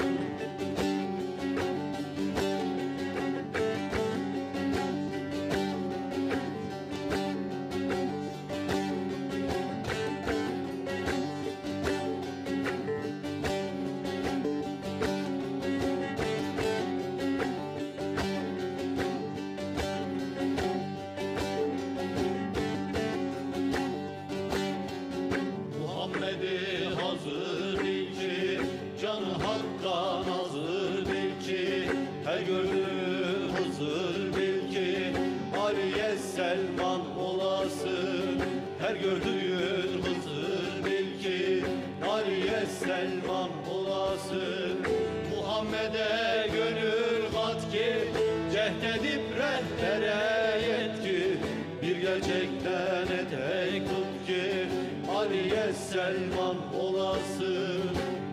Muhammed'i hazır bil ki, canı hakka nazır bil ki, her gördüğü Hızır bil ki, Ali'ye Selman olasın. Her gördüğün Hızır bil ki, Ali'ye Selman olasın. Muhammed'e gönül kat ki, cehd edip rehbere yetki, bir gerçekten etek tut ki, Ali'ye Selman olasın.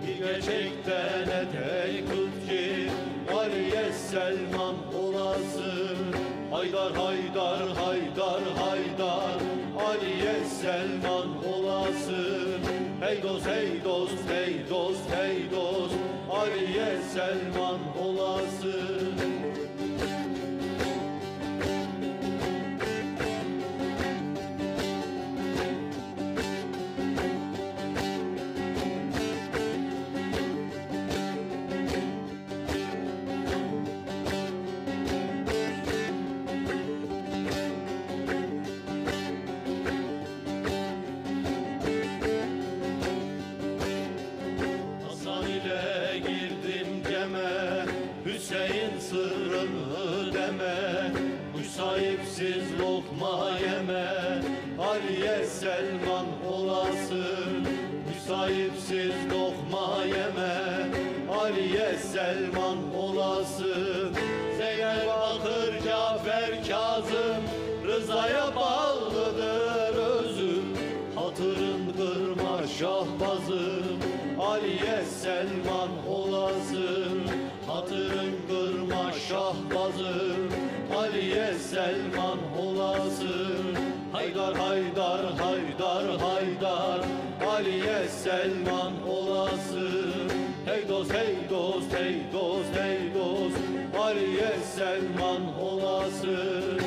Bir gerçekten etek tut ki, Ali'ye Selman olasın. Haydar haydar haydar haydar, Ali'ye Selman olasın. Hey dost hey dost hey dost hey dost, Ali'ye Selman olasın. Hasan ile girdim ceme, Hüseyin sırrını deme. Kuş sahipsiz lokma yeme, Ali'ye Selman olasın. Kuş sahipsiz lokma yeme, Ali'ye Selman olasın. Zeynel Bakır Cafer Kazım, Rıza'ya bağlıdır özüm. Hatırın kırma şahbazım, Ali'ye Selman olasın. Hatırın kırma şahbazım, Ali'ye Selman olasın. Haydar haydar haydar haydar, Ali'ye Selman olasın. Hey dost hey dost hey dost hey dost, Ali'ye Selman olasın.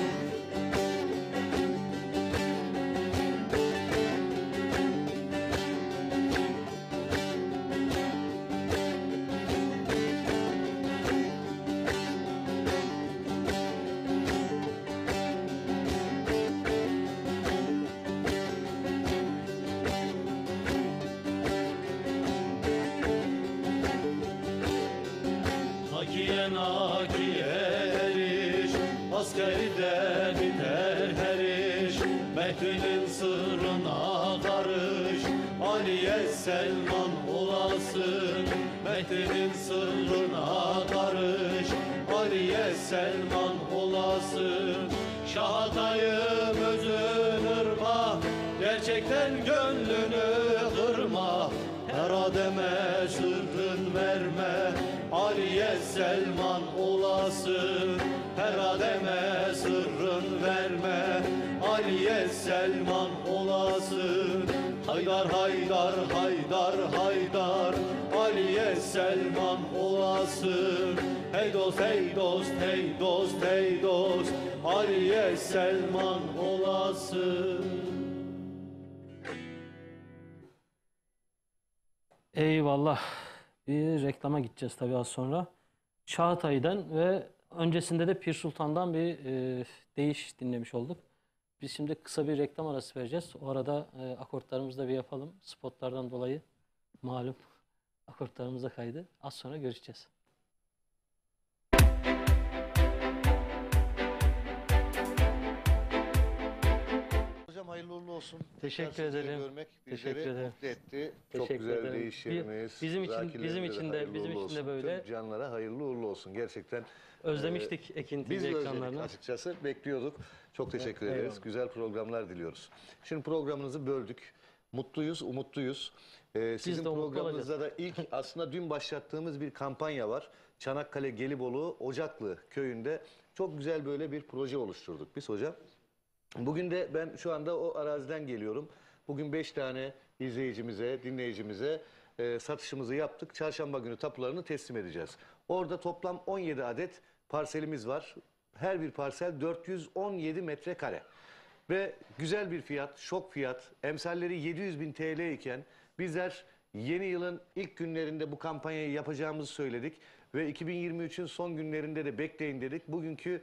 diyen akiye eriş, askeride biter her iş. Mehdi'nin sırrına karış, Aliye Selman olasın. Mehdi'nin sırrına karış, Aliye Selman olasın. Şahatayım özün ırma, gerçekten gönlünü kırma. Her ademe sırrın verme, Aliye Selman olasın. Her ademe sırrın verme, Aliye Selman olasın. Haydar haydar haydar haydar, Aliye Selman olasın. Hey dost hey dost hey dost hey dost, Aliye Selman olasın. Eyvallah. Bir reklama gideceğiz tabii az sonra. Çağatay'dan ve öncesinde de Pir Sultan'dan bir deyiş dinlemiş olduk. Biz şimdi kısa bir reklam arası vereceğiz. O arada akortlarımızı da bir yapalım. Spotlardan dolayı malum akortlarımız da kaydı. Az sonra görüşeceğiz. Hocam hayırlı uğurlu olsun. Teşekkür Sizleri ederim. görmek Teşekkür bizleri ederim. mutlu etti. Teşekkür Çok güzel ederim. değişlerimiz. Bizim için zakirlerimize de hayırlı uğurlu olsun. böyle. Tüm canlara hayırlı uğurlu olsun. Gerçekten Özlemiştik Ekin TV biz de özledik ekranlarını. açıkçası. Bekliyorduk. Çok teşekkür ederiz. Eyvallah. Güzel programlar diliyoruz. Şimdi programınızı böldük. Mutluyuz, umutluyuz. Sizin de umutlu programınızda da ilk aslında dün başlattığımız bir kampanya var. Çanakkale Gelibolu Ocaklı köyünde çok güzel böyle bir proje oluşturduk biz hocam. Bugün de ben şu anda o araziden geliyorum. Bugün 5 tane izleyicimize, dinleyicimize satışımızı yaptık. Çarşamba günü tapularını teslim edeceğiz. Orada toplam 17 adet parselimiz var. Her bir parsel 417 metrekare. Ve güzel bir fiyat, şok fiyat. Emsalleri 700.000 TL iken bizler yeni yılın ilk günlerinde bu kampanyayı yapacağımızı söyledik. Ve 2023'ün son günlerinde de bekleyin dedik. Bugünkü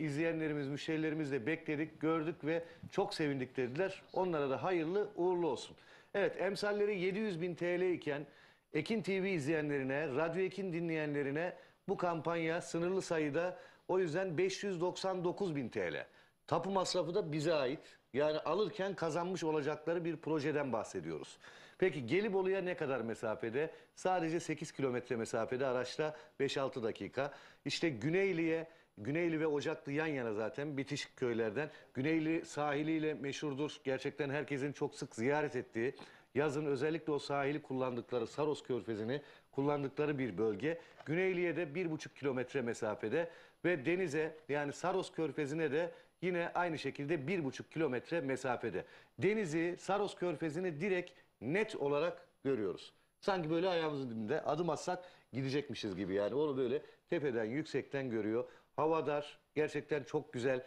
izleyenlerimiz, müşterilerimiz de bekledik, gördük ve çok sevindik dediler. Onlara da hayırlı uğurlu olsun. Evet, emsalleri 700.000 TL iken Ekin TV izleyenlerine, Radyo Ekin dinleyenlerine bu kampanya sınırlı sayıda, o yüzden 599.000 TL. Tapu masrafı da bize ait. Yani alırken kazanmış olacakları bir projeden bahsediyoruz. Peki Gelibolu'ya ne kadar mesafede? Sadece 8 kilometre mesafede, araçla 5-6 dakika. İşte Güneyli ve Ocaklı yan yana zaten bitişik köylerden. Güneyli sahiliyle meşhurdur. Gerçekten herkesin çok sık ziyaret ettiği, yazın özellikle o sahili kullandıkları, Saros Körfezi'ni kullandıkları bir bölge. Güneyli'ye de 1,5 kilometre mesafede ve denize, yani Saros Körfezi'ne de yine aynı şekilde 1,5 kilometre mesafede. Denizi, Saros Körfezi'ni direkt net olarak görüyoruz. Sanki böyle ayağımızın dibinde adım atsak gidecekmişiz gibi, yani onu böyle tepeden, yüksekten görüyor. Hava dar, gerçekten çok güzel.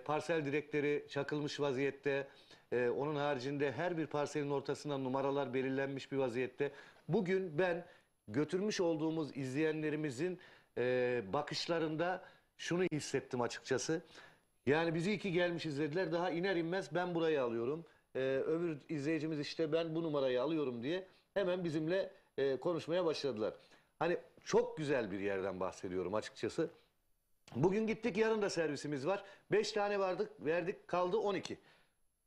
Parsel direkleri çakılmış vaziyette. Onun haricinde her bir parselin ortasına numaralar belirlenmiş bir vaziyette. Bugün ben götürmüş olduğumuz izleyenlerimizin bakışlarında şunu hissettim açıkçası. Yani bizi iyi ki gelmişiz dediler. Daha iner inmez ben burayı alıyorum. Öbür izleyicimiz işte ben bu numarayı alıyorum diye hemen bizimle konuşmaya başladılar. Hani çok güzel bir yerden bahsediyorum açıkçası. Bugün gittik, yarın da servisimiz var. 5 tane verdik, kaldı 12.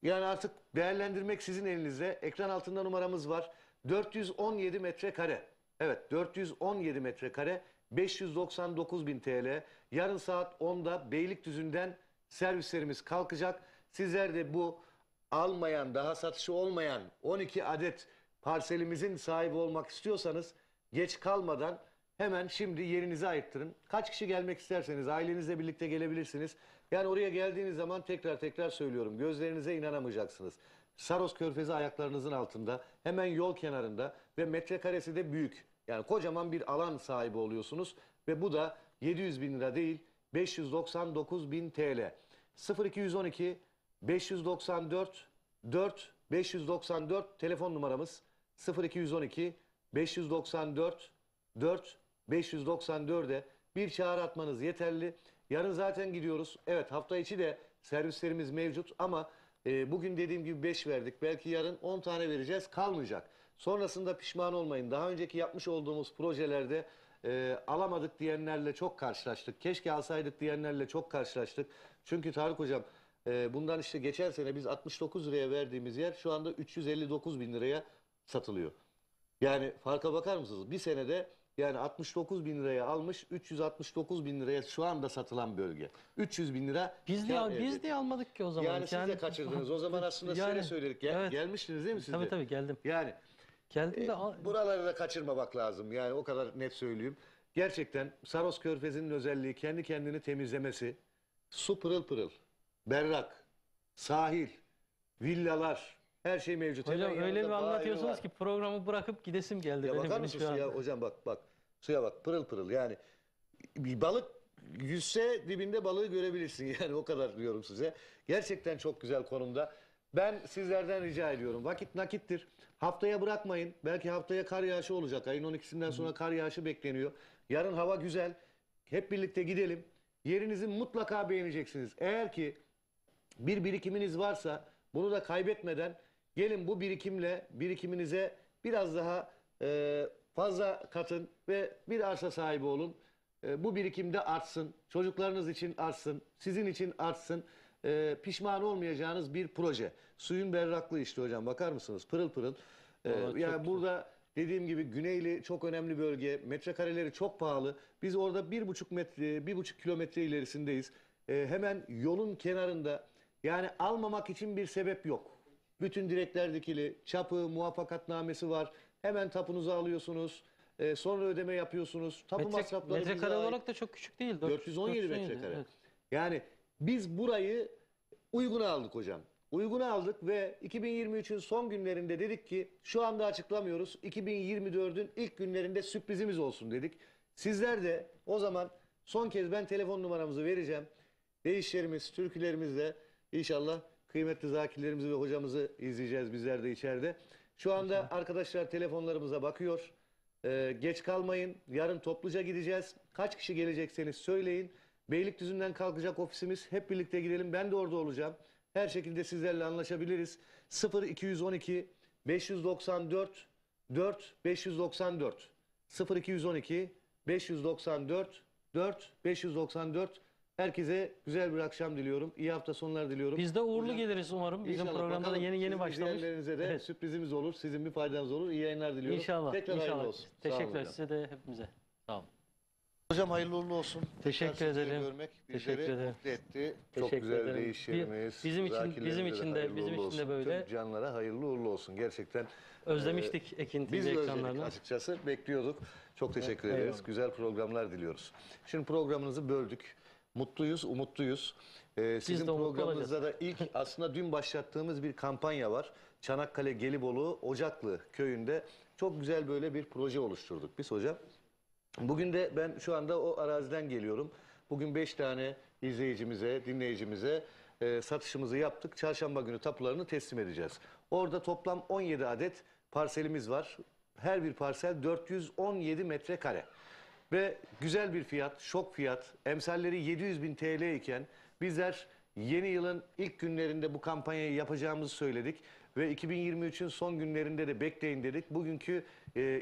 Yani artık değerlendirmek sizin elinizde. Ekran altında numaramız var. 417 metrekare. Evet, 417 metrekare, 599.000 TL. Yarın saat 10'da Beylikdüzü'nden servislerimiz kalkacak. Sizler de bu almayan, daha satışı olmayan 12 adet parselimizin sahibi olmak istiyorsanız geç kalmadan hemen şimdi yerinizi ayırttırın. Kaç kişi gelmek isterseniz ailenizle birlikte gelebilirsiniz. Yani oraya geldiğiniz zaman tekrar söylüyorum, gözlerinize inanamayacaksınız. Saros Körfezi ayaklarınızın altında, hemen yol kenarında ve metrekaresi de büyük. Yani kocaman bir alan sahibi oluyorsunuz ve bu da 700.000 lira değil, 599.000 TL. 0212 594 594 telefon numaramız. 0212 594 594'e bir çağrı atmanız yeterli. Yarın zaten gidiyoruz. Evet, hafta içi de servislerimiz mevcut ama bugün dediğim gibi 5 verdik. Belki yarın 10 tane vereceğiz, kalmayacak. Sonrasında pişman olmayın. Daha önceki yapmış olduğumuz projelerde alamadık diyenlerle çok karşılaştık. Keşke alsaydık diyenlerle çok karşılaştık. Çünkü Tarık Hocam bundan işte geçen sene biz 69 liraya verdiğimiz yer şu anda 359 bin liraya satılıyor. Yani farka bakar mısınız? Bir senede yani 69 bin liraya almış, 369 bin liraya şu anda satılan bölge. 300 bin lira. Biz de almadık ki o zaman. Yani siz de kaçırdınız. O zaman aslında size de söyledik. Evet. Gelmiştiniz değil mi siz de? Tabii geldim. Yani Geldim de buraları da kaçırmamak lazım. Yani o kadar net söyleyeyim. Gerçekten Saros Körfezi'nin özelliği kendi kendini temizlemesi. Su pırıl pırıl, berrak, sahil, villalar, her şey mevcut. hocam Hemen öyle yanında bir bağ evi anlatıyorsunuz var. ki programı bırakıp gidesim geldi. Ya benim bakar şu mısın an. suya hocam, bak suya bak, pırıl pırıl. Yani bir balık yüzse dibinde balığı görebilirsin. Yani o kadar diyorum size. Gerçekten çok güzel konumda. Ben sizlerden rica ediyorum. Vakit nakittir. Haftaya bırakmayın. Belki haftaya kar yağışı olacak. Ayın 12'sinden sonra kar yağışı bekleniyor. Yarın hava güzel. Hep birlikte gidelim. Yerinizi mutlaka beğeneceksiniz. Eğer ki bir birikiminiz varsa bunu da kaybetmeden gelin bu birikiminize biraz daha fazla katın ve bir arsa sahibi olun. Bu birikimde artsın. Çocuklarınız için artsın. Sizin için artsın. Pişman olmayacağınız bir proje. Suyun berraklığı işte hocam, bakar mısınız? Pırıl pırıl. Yani burada dediğim gibi Güneyli çok önemli bölge. Metrekareleri çok pahalı. Biz orada 1,5 kilometre ilerisindeyiz. Hemen yolun kenarında. Yani almamak için bir sebep yok. Bütün direkler dikili. Çapı, muvaffakatnamesi var. Hemen tapunuzu alıyorsunuz. Sonra ödeme yapıyorsunuz. Tapu masrafları bize metrekare ait. olarak da çok küçük değil. 417 metrekare. Evet. Yani biz burayı uyguna aldık hocam. Uyguna aldık ve 2023'ün son günlerinde dedik ki şu anda açıklamıyoruz. 2024'ün ilk günlerinde sürprizimiz olsun dedik. Sizler de o zaman son kez ben telefon numaramızı vereceğim. Değişlerimiz, türkülerimizle inşallah kıymetli zakirlerimizi ve hocamızı izleyeceğiz bizler de içeride. Şu anda arkadaşlar telefonlarımıza bakıyor. Geç kalmayın. Yarın topluca gideceğiz. Kaç kişi gelecekseniz söyleyin. Beylikdüzü'nden kalkacak ofisimiz. Hep birlikte gidelim. Ben de orada olacağım. Her şekilde sizlerle anlaşabiliriz. 0212 594 4 594 0212 594 4 594. Herkese güzel bir akşam diliyorum. İyi hafta sonları diliyorum. Biz de uğurlu geliriz umarım. Bizim İnşallah, programda da bakalım. yeni Sizin başlamış. izleyenlerinize de Evet. sürprizimiz olur. Sizin bir faydanız olur. İyi yayınlar diliyorum. İnşallah. Tekrar hayırlı İnşallah. olsun. Sağ olun Teşekkürler hocam. size de hepimize. Sağ olun. Hocam hayırlı uğurlu olsun. Teşekkür Tekrar sizleri ederim. Görmek Teşekkür bizleri ederim. mutlu etti. Çok Teşekkür güzel ederim. değiş yerimiz. Bizim için de hayırlı uğurlu olsun. böyle. Tüm canlara hayırlı uğurlu olsun. Gerçekten Özlemiştik Ekin biz TV de özledik ekranlarını. açıkçası. Bekliyorduk. Çok teşekkür ederiz. eyvallah. Güzel programlar diliyoruz. Şimdi programınızı böldük. Mutluyuz, umutluyuz. Sizin de umutlu programınızda da ilk aslında dün başlattığımız bir kampanya var. Çanakkale Gelibolu Ocaklı köyünde çok güzel böyle bir proje oluşturduk biz hocam. Bugün de ben şu anda o araziden geliyorum. Bugün 5 tane izleyicimize, dinleyicimize satışımızı yaptık. Çarşamba günü tapularını teslim edeceğiz. Orada toplam 17 adet parselimiz var. Her bir parsel 417 metrekare. Ve güzel bir fiyat, şok fiyat. Emsalleri 700.000 TL iken bizler yeni yılın ilk günlerinde bu kampanyayı yapacağımızı söyledik. Ve 2023'ün son günlerinde de bekleyin dedik. Bugünkü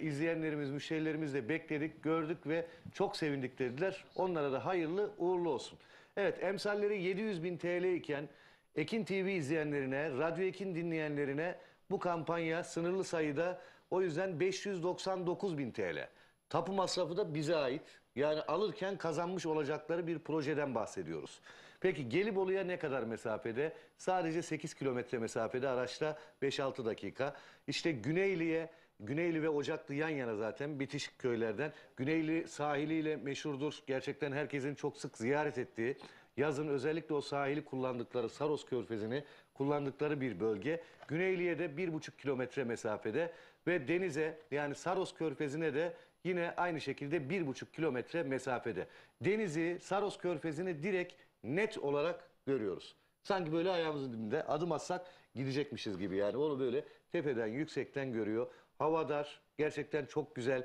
izleyenlerimiz, müşterilerimiz de bekledik, gördük ve çok sevindik dediler. Onlara da hayırlı uğurlu olsun. Evet, emsalleri 700.000 TL iken Ekin TV izleyenlerine, Radyo Ekin dinleyenlerine bu kampanya sınırlı sayıda, o yüzden 599.000 TL. Tapu masrafı da bize ait. Yani alırken kazanmış olacakları bir projeden bahsediyoruz. Peki Gelibolu'ya ne kadar mesafede? Sadece 8 kilometre mesafede, araçla 5-6 dakika. İşte Güneyli ve Ocaklı yan yana zaten bitişik köylerden. Güneyli sahiliyle meşhurdur. Gerçekten herkesin çok sık ziyaret ettiği, yazın özellikle o sahili kullandıkları, Saros Körfezi'ni kullandıkları bir bölge. Güneyli'ye de 1,5 kilometre mesafede ve denize, yani Saros Körfezi'ne de yine aynı şekilde 1,5 kilometre mesafede. Denizi, Saros Körfezi'ni direkt net olarak görüyoruz. Sanki böyle ayağımızın dibinde adım atsak gidecekmişiz gibi, yani onu böyle tepeden, yüksekten görüyor. Hava dar, gerçekten çok güzel.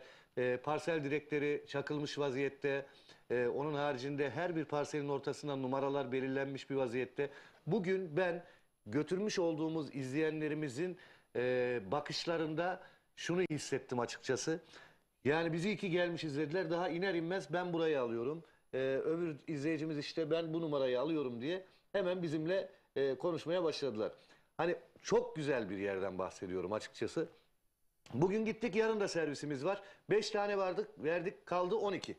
Parsel direkleri çakılmış vaziyette. Onun haricinde her bir parselin ortasından numaralar belirlenmiş bir vaziyette. Bugün ben götürmüş olduğumuz izleyenlerimizin bakışlarında şunu hissettim açıkçası. Yani bizi iki gelmişiz dediler. Daha iner inmez ben burayı alıyorum. Öbür izleyicimiz işte ben bu numarayı alıyorum diye hemen bizimle konuşmaya başladılar. Hani çok güzel bir yerden bahsediyorum açıkçası. Bugün gittik, yarın da servisimiz var. 5 tane verdik, kaldı 12.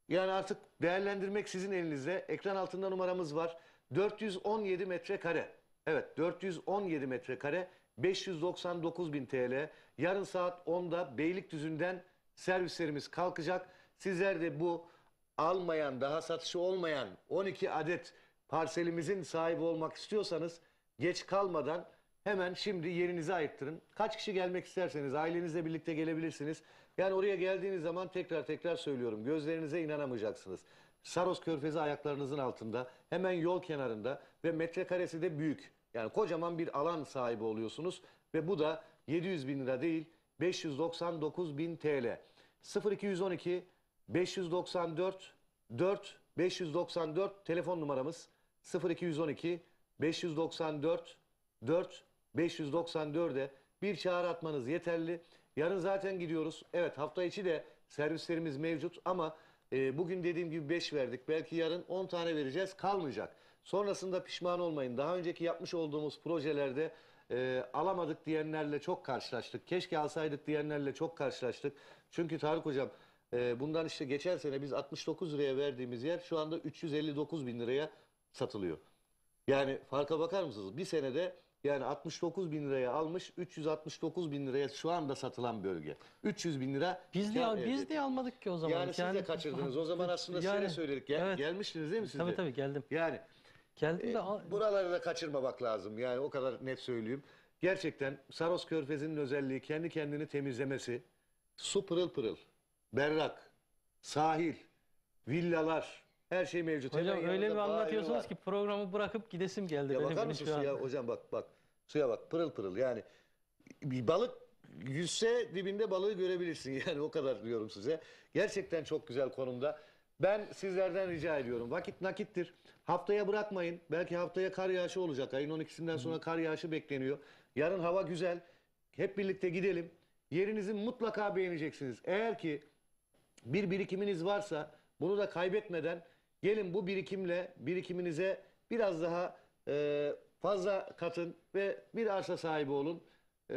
Yani artık değerlendirmek sizin elinizde. Ekran altında numaramız var. 417 metrekare. Evet, 417 metrekare. 599.000 TL. Yarın saat 10'da Beylikdüzü'nden servislerimiz kalkacak. Sizler de bu almayan, daha satışı olmayan 12 adet parselimizin sahibi olmak istiyorsanız geç kalmadan hemen şimdi yerinizi ayırttırın. Kaç kişi gelmek isterseniz ailenizle birlikte gelebilirsiniz. Yani oraya geldiğiniz zaman tekrar söylüyorum, gözlerinize inanamayacaksınız. Saros Körfezi ayaklarınızın altında, hemen yol kenarında ve metrekaresi de büyük. Yani kocaman bir alan sahibi oluyorsunuz ve bu da 700.000 lira değil, 599.000 TL. 0212 594 4 594 telefon numaramız. 0212 594 4 594'e bir çağrı atmanız yeterli. Yarın zaten gidiyoruz. Evet, hafta içi de servislerimiz mevcut ama bugün dediğim gibi 5 verdik. Belki yarın 10 tane vereceğiz, kalmayacak. Sonrasında pişman olmayın. Daha önceki yapmış olduğumuz projelerde alamadık diyenlerle çok karşılaştık. Keşke alsaydık diyenlerle çok karşılaştık. Çünkü Tarık Hocam bundan işte geçen sene biz 69 liraya verdiğimiz yer şu anda 359.000 liraya satılıyor. Yani farka bakar mısınız? Bir senede yani 69.000 liraya almış, 369.000 liraya şu anda satılan bölge. 300.000 lira. Biz de almadık ki o zaman. Yani siz de kaçırdınız. O zaman aslında size söyledik. Evet. Gelmiştiniz değil mi siz de? Tabii geldim. Yani Geldim de buraları da kaçırmamak lazım. Yani o kadar net söyleyeyim. Gerçekten Saros Körfezi'nin özelliği kendi kendini temizlemesi. Su pırıl pırıl, berrak, sahil, villalar, her şey mevcut. hocam Hemen öyle bir yanında anlatıyorsunuz bahri ki programı bırakıp gidesim geldi. ya benim bakar bile mısın şu suya anda. hocam, bak suya bak, pırıl pırıl. Yani bir balık yüzse dibinde balığı görebilirsin. Yani o kadar diyorum size. Gerçekten çok güzel konumda. Ben sizlerden rica ediyorum. Vakit nakittir. Haftaya bırakmayın. Belki haftaya kar yağışı olacak. Ayın 12'sinden sonra kar yağışı bekleniyor. Yarın hava güzel. Hep birlikte gidelim. Yerinizi mutlaka beğeneceksiniz. Eğer ki bir birikiminiz varsa bunu da kaybetmeden gelin, bu birikiminize biraz daha fazla katın ve bir arsa sahibi olun.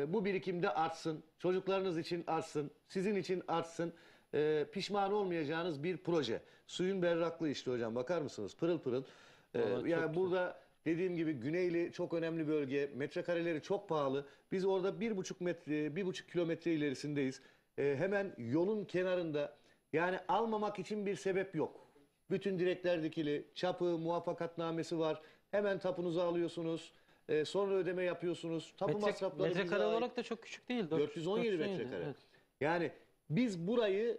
Bu birikimde artsın. Çocuklarınız için artsın. Sizin için artsın. Pişman olmayacağınız bir proje. Suyun berraklığı işte hocam, bakar mısınız? Pırıl pırıl. Yani burada dediğim gibi Güneyli çok önemli bölge. Metrekareleri çok pahalı. Biz orada 1,5 kilometre ilerisindeyiz. Hemen yolun kenarında. Yani almamak için bir sebep yok. Bütün direkler dikili. Çapı, muvaffakatnamesi var. Hemen tapunuzu alıyorsunuz. Sonra ödeme yapıyorsunuz. Tapu masrafları bize Metrekare ait. olarak da çok küçük değil. 417 metrekare. Evet. Yani biz burayı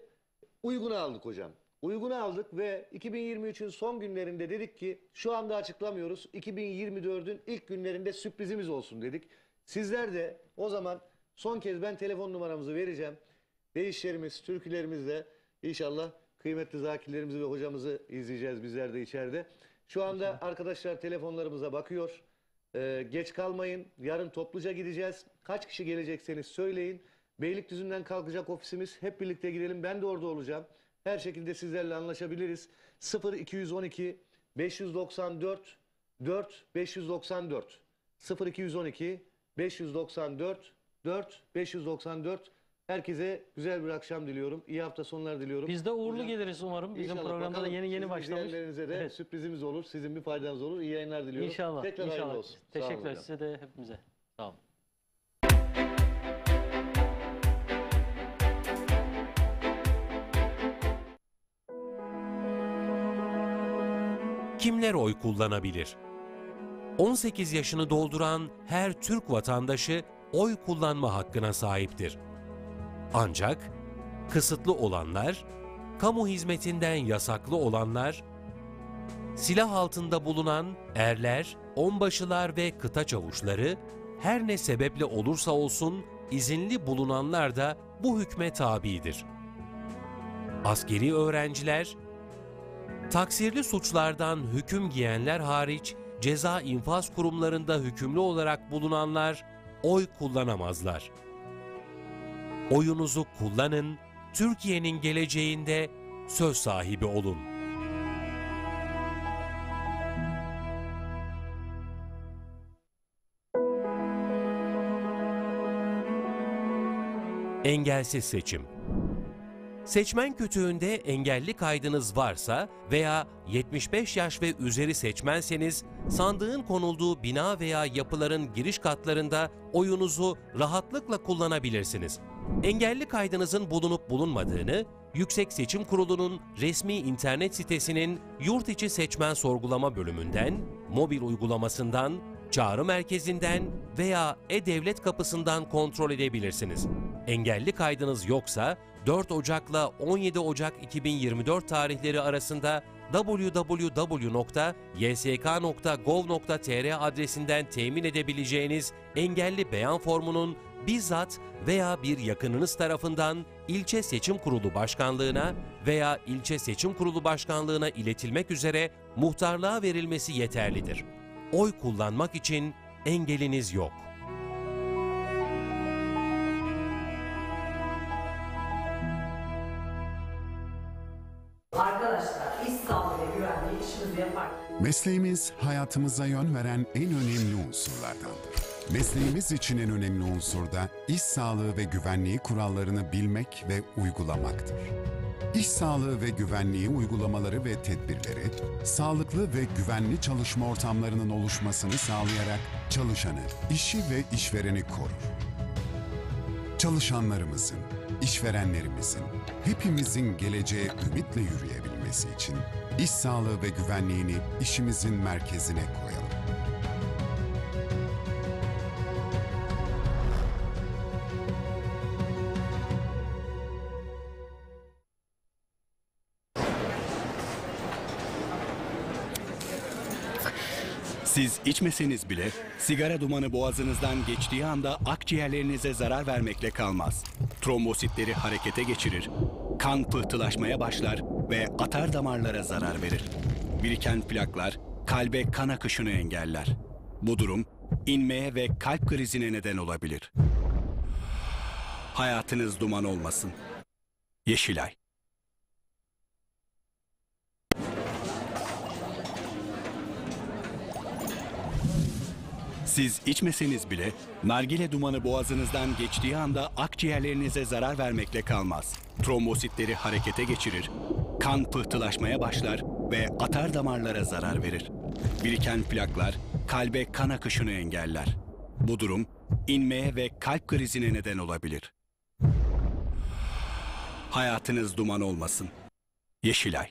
uyguna aldık hocam. Uyguna aldık ve 2023'ün son günlerinde dedik ki şu anda açıklamıyoruz. 2024'ün ilk günlerinde sürprizimiz olsun dedik. Sizler de o zaman son kez ben telefon numaramızı vereceğim. Değişlerimiz, türkülerimizle inşallah kıymetli zakirlerimizi ve hocamızı izleyeceğiz bizler de içeride. Şu anda arkadaşlar telefonlarımıza bakıyor. Geç kalmayın. Yarın topluca gideceğiz. Kaç kişi gelecekseniz söyleyin. Beylikdüzü'nden kalkacak ofisimiz. Hep birlikte gidelim. Ben de orada olacağım. Her şekilde sizlerle anlaşabiliriz. 0212 594 4 594 0212 594 4 594. Herkese güzel bir akşam diliyorum. İyi hafta sonları diliyorum. Biz de uğurlu geliriz umarım. Bizim İnşallah, programda da bakalım. yeni Sizin başlamış. izleyenlerinize de Evet. sürprizimiz olur. Sizin bir faydanız olur. İyi yayınlar diliyorum. İnşallah. Tekrar hayırlı olsun. Sağ olun Teşekkürler hocam. size de hepimize. Sağ olun. Kimler oy kullanabilir? 18 yaşını dolduran her Türk vatandaşı oy kullanma hakkına sahiptir. Ancak kısıtlı olanlar, kamu hizmetinden yasaklı olanlar, silah altında bulunan erler, onbaşılar ve kıta çavuşları, her ne sebeple olursa olsun izinli bulunanlar da bu hükme tabidir. Askeri öğrenciler, taksirli suçlardan hüküm giyenler hariç ceza infaz kurumlarında hükümlü olarak bulunanlar oy kullanamazlar. Oyunuzu kullanın, Türkiye'nin geleceğinde söz sahibi olun. Engelsiz seçim. Seçmen kütüğünde engelli kaydınız varsa veya 75 yaş ve üzeri seçmenseniz, sandığın konulduğu bina veya yapıların giriş katlarında oyunuzu rahatlıkla kullanabilirsiniz. Engelli kaydınızın bulunup bulunmadığını, Yüksek Seçim Kurulu'nun resmi internet sitesinin yurt içi seçmen sorgulama bölümünden, mobil uygulamasından, çağrı merkezinden veya e-devlet kapısından kontrol edebilirsiniz. Engelli kaydınız yoksa 4 Ocak'la 17 Ocak 2024 tarihleri arasında www.ysk.gov.tr adresinden temin edebileceğiniz engelli beyan formunun bizzat veya bir yakınınız tarafından ilçe seçim kurulu başkanlığına veya ilçe seçim kurulu başkanlığına iletilmek üzere muhtarlığa verilmesi yeterlidir. Oy kullanmak için engeliniz yok. Arkadaşlar, iş sağlığı ve güvenliği işimizi yapar. Mesleğimiz hayatımıza yön veren en önemli unsurlardandır. Mesleğimiz için en önemli unsur da iş sağlığı ve güvenliği kurallarını bilmek ve uygulamaktır. İş sağlığı ve güvenliği uygulamaları ve tedbirleri, sağlıklı ve güvenli çalışma ortamlarının oluşmasını sağlayarak çalışanı, işi ve işvereni korur. Çalışanlarımızın, işverenlerimizin, hepimizin geleceğe ümitle yürüyebilmesi için iş sağlığı ve güvenliğini işimizin merkezine koyalım. Siz içmeseniz bile sigara dumanı boğazınızdan geçtiği anda akciğerlerinize zarar vermekle kalmaz. Trombositleri harekete geçirir, kan pıhtılaşmaya başlar ve atar damarlara zarar verir. Biriken plaklar kalbe kan akışını engeller. Bu durum inmeye ve kalp krizine neden olabilir. Hayatınız duman olmasın. Yeşilay. Siz içmeseniz bile nargile dumanı boğazınızdan geçtiği anda akciğerlerinize zarar vermekle kalmaz. Trombositleri harekete geçirir, kan pıhtılaşmaya başlar ve atar damarlara zarar verir. Biriken plaklar kalbe kan akışını engeller. Bu durum inmeye ve kalp krizine neden olabilir. Hayatınız duman olmasın. Yeşilay.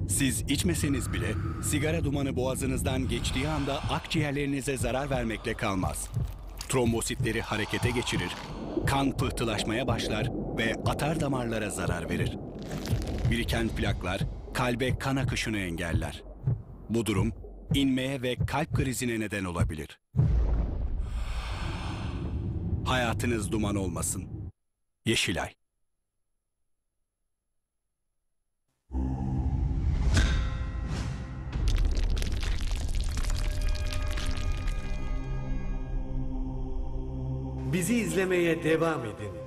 Siz içmeseniz bile sigara dumanı boğazınızdan geçtiği anda akciğerlerinize zarar vermekle kalmaz. Trombositleri harekete geçirir, kan pıhtılaşmaya başlar ve atar damarlara zarar verir. Biriken plaklar kalbe kan akışını engeller. Bu durum inmeye ve kalp krizine neden olabilir. Hayatınız duman olmasın. Yeşilay. Bizi izlemeye devam edin.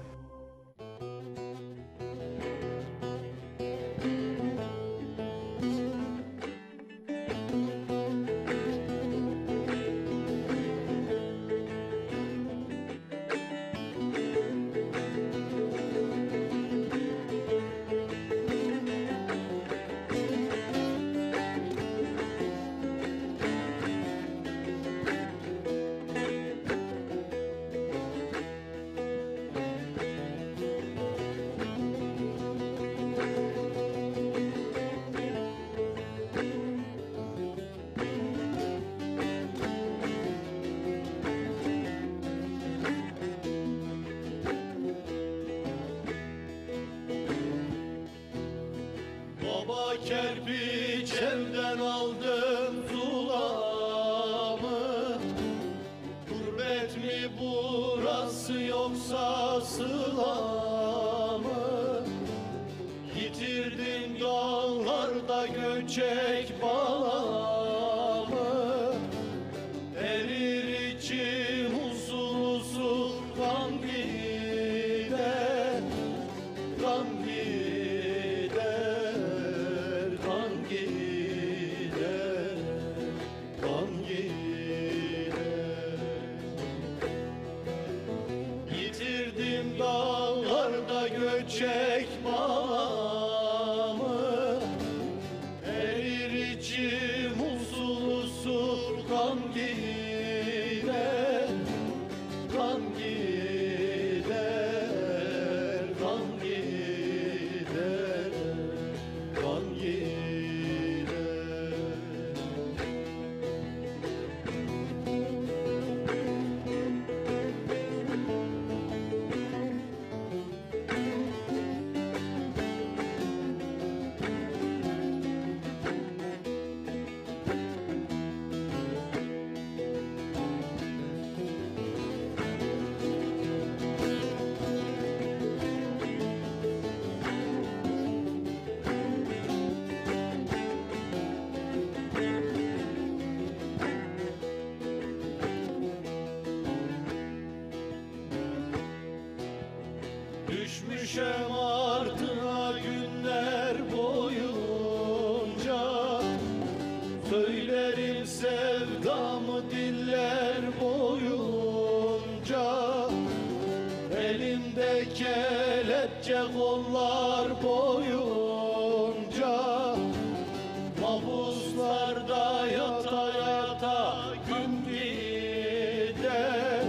Baba kerpiç evden aldım zulamı. Gurbet mi burası yoksa sıla mı? Yitirdin dağlarda göçek balamı. Diktirdim dağlarda göçek bağımı, erir içim usul usul kan gider, kan gider, kan gider, kan gider. Düşmüşem artığa günler boyunca, söylerim sevdamı diller boyunca. Elimde kelepçe kollar boyunca, mahpuslarda yata yata gün gider,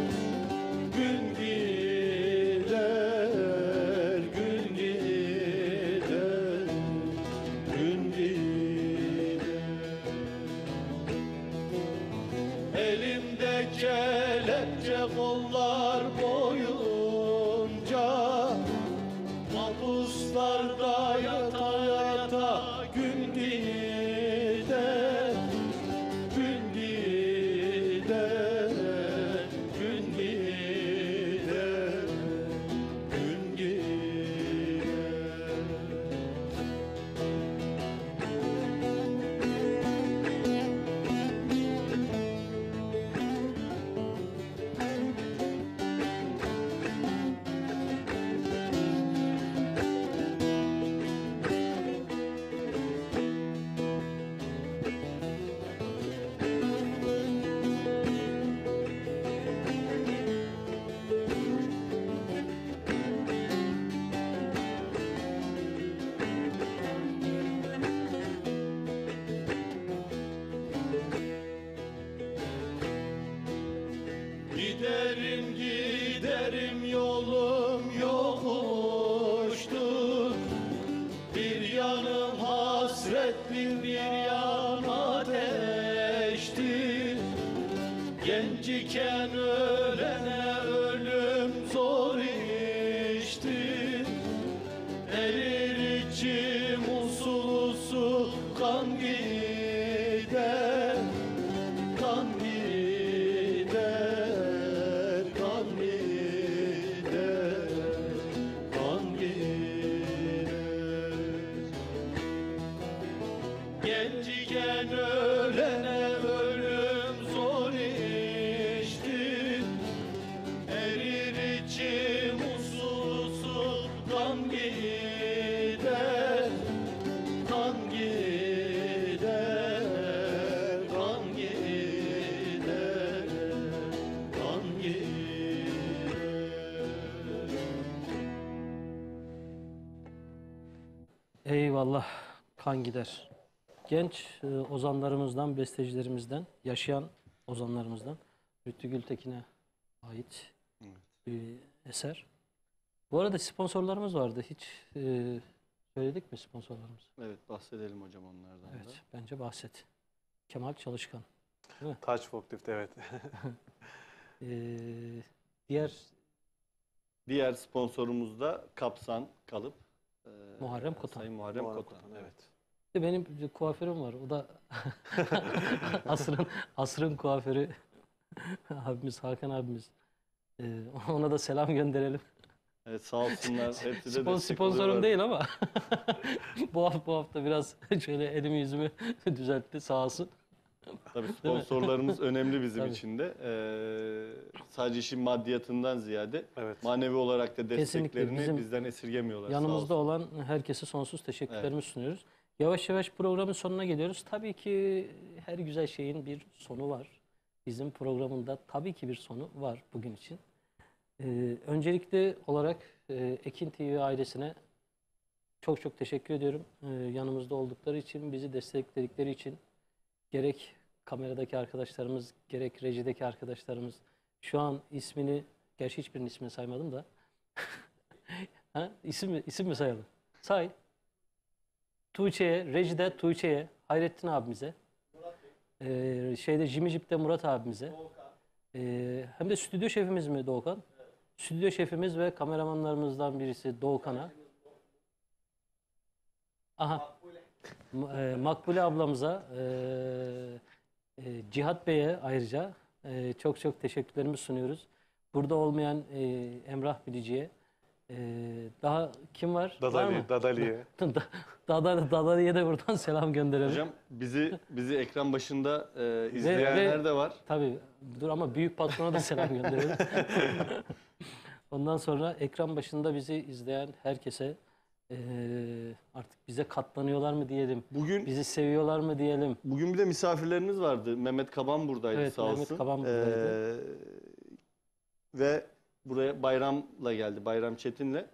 gün gider, gün gider, gün gider. Elimde kelepçe kollar boyunca, mahpuslarda yata yata gün gider, gün gider, gün gider, gün gider. Giderim giderim yolum yokuştur, bir yanım hasretli bir yan ateştir. Genç iken ölene ölüm zor iştir, erir içim usul usul kan gider, kan gider, kan gider, kan gider. Genç iken ölene ölüm zor iştir, erir içim usul usul kan gider, kan gider, kan gider, kan gider. Eyvallah, kan gider. Genç ozanlarımızdan, bestecilerimizden, yaşayan ozanlarımızdan Lütfü Gültekin'e ait bir eser. Bu arada sponsorlarımız vardı. Hiç söyledik mi sponsorlarımız? Evet, bahsedelim hocam onlardan da. Evet, bence bahset. Kemal Çalışkan. Değil mi? Touch Forklift, evet. Diğer sponsorumuz da Kapsan Kalıp. Muharrem Kotan. Sayın Muharrem Kotan, evet. Benim bir kuaförüm var. O da asrın kuaförü abimiz, Hakan abimiz. Ona da selam gönderelim. Evet, sağ olsunlar. Hepsi de destek Sponsorum oluyorlar. değil ama bu hafta biraz şöyle elimi yüzümü düzeltti, sağ olsun. Tabii sponsorlarımız önemli bizim Tabii. için de. Sadece işin maddiyatından ziyade manevi olarak da Kesinlikle desteklerini bizim bizden esirgemiyorlar. yanımızda olan herkese sonsuz teşekkürlerimizi sunuyoruz. Yavaş yavaş programın sonuna geliyoruz. Tabii ki her güzel şeyin bir sonu var. Bizim programında tabii ki bir sonu var bugün için. Öncelikli olarak Ekin TV ailesine çok çok teşekkür ediyorum. Yanımızda oldukları için, bizi destekledikleri için gerek kameradaki arkadaşlarımız, gerek rejideki arkadaşlarımız, şu an ismini, gerçi hiçbirinin ismini saymadım da. Ha? İsim mi sayalım? Say. Tuğçe'ye, rejide Tuğçe'ye, Hayrettin abimize, Jimmy Jeep'te Murat abimize, hem de stüdyo şefimiz mi Doğukan? Evet. Stüdyo şefimiz ve kameramanlarımızdan birisi Doğukan'a. Aha. Makbule ablamıza, Cihat Bey'e ayrıca çok çok teşekkürlerimi sunuyoruz. Burada olmayan Emrah Bilici'ye, daha kim var? Dadali'ye. Dadali'ye de buradan selam gönderelim. Hocam bizi ekran başında izleyenler de var. Tabii dur ama büyük patrona da selam gönderelim. Ondan sonra ekran başında bizi izleyen herkese artık bize katlanıyorlar mı diyelim, bizi seviyorlar mı diyelim. Bugün bir de misafirlerimiz vardı. Mehmet Kaban buradaydı, evet, sağ olsun. Mehmet Kaban buradaydı. Ve buraya Bayram'la geldi, Bayram Çetin'le.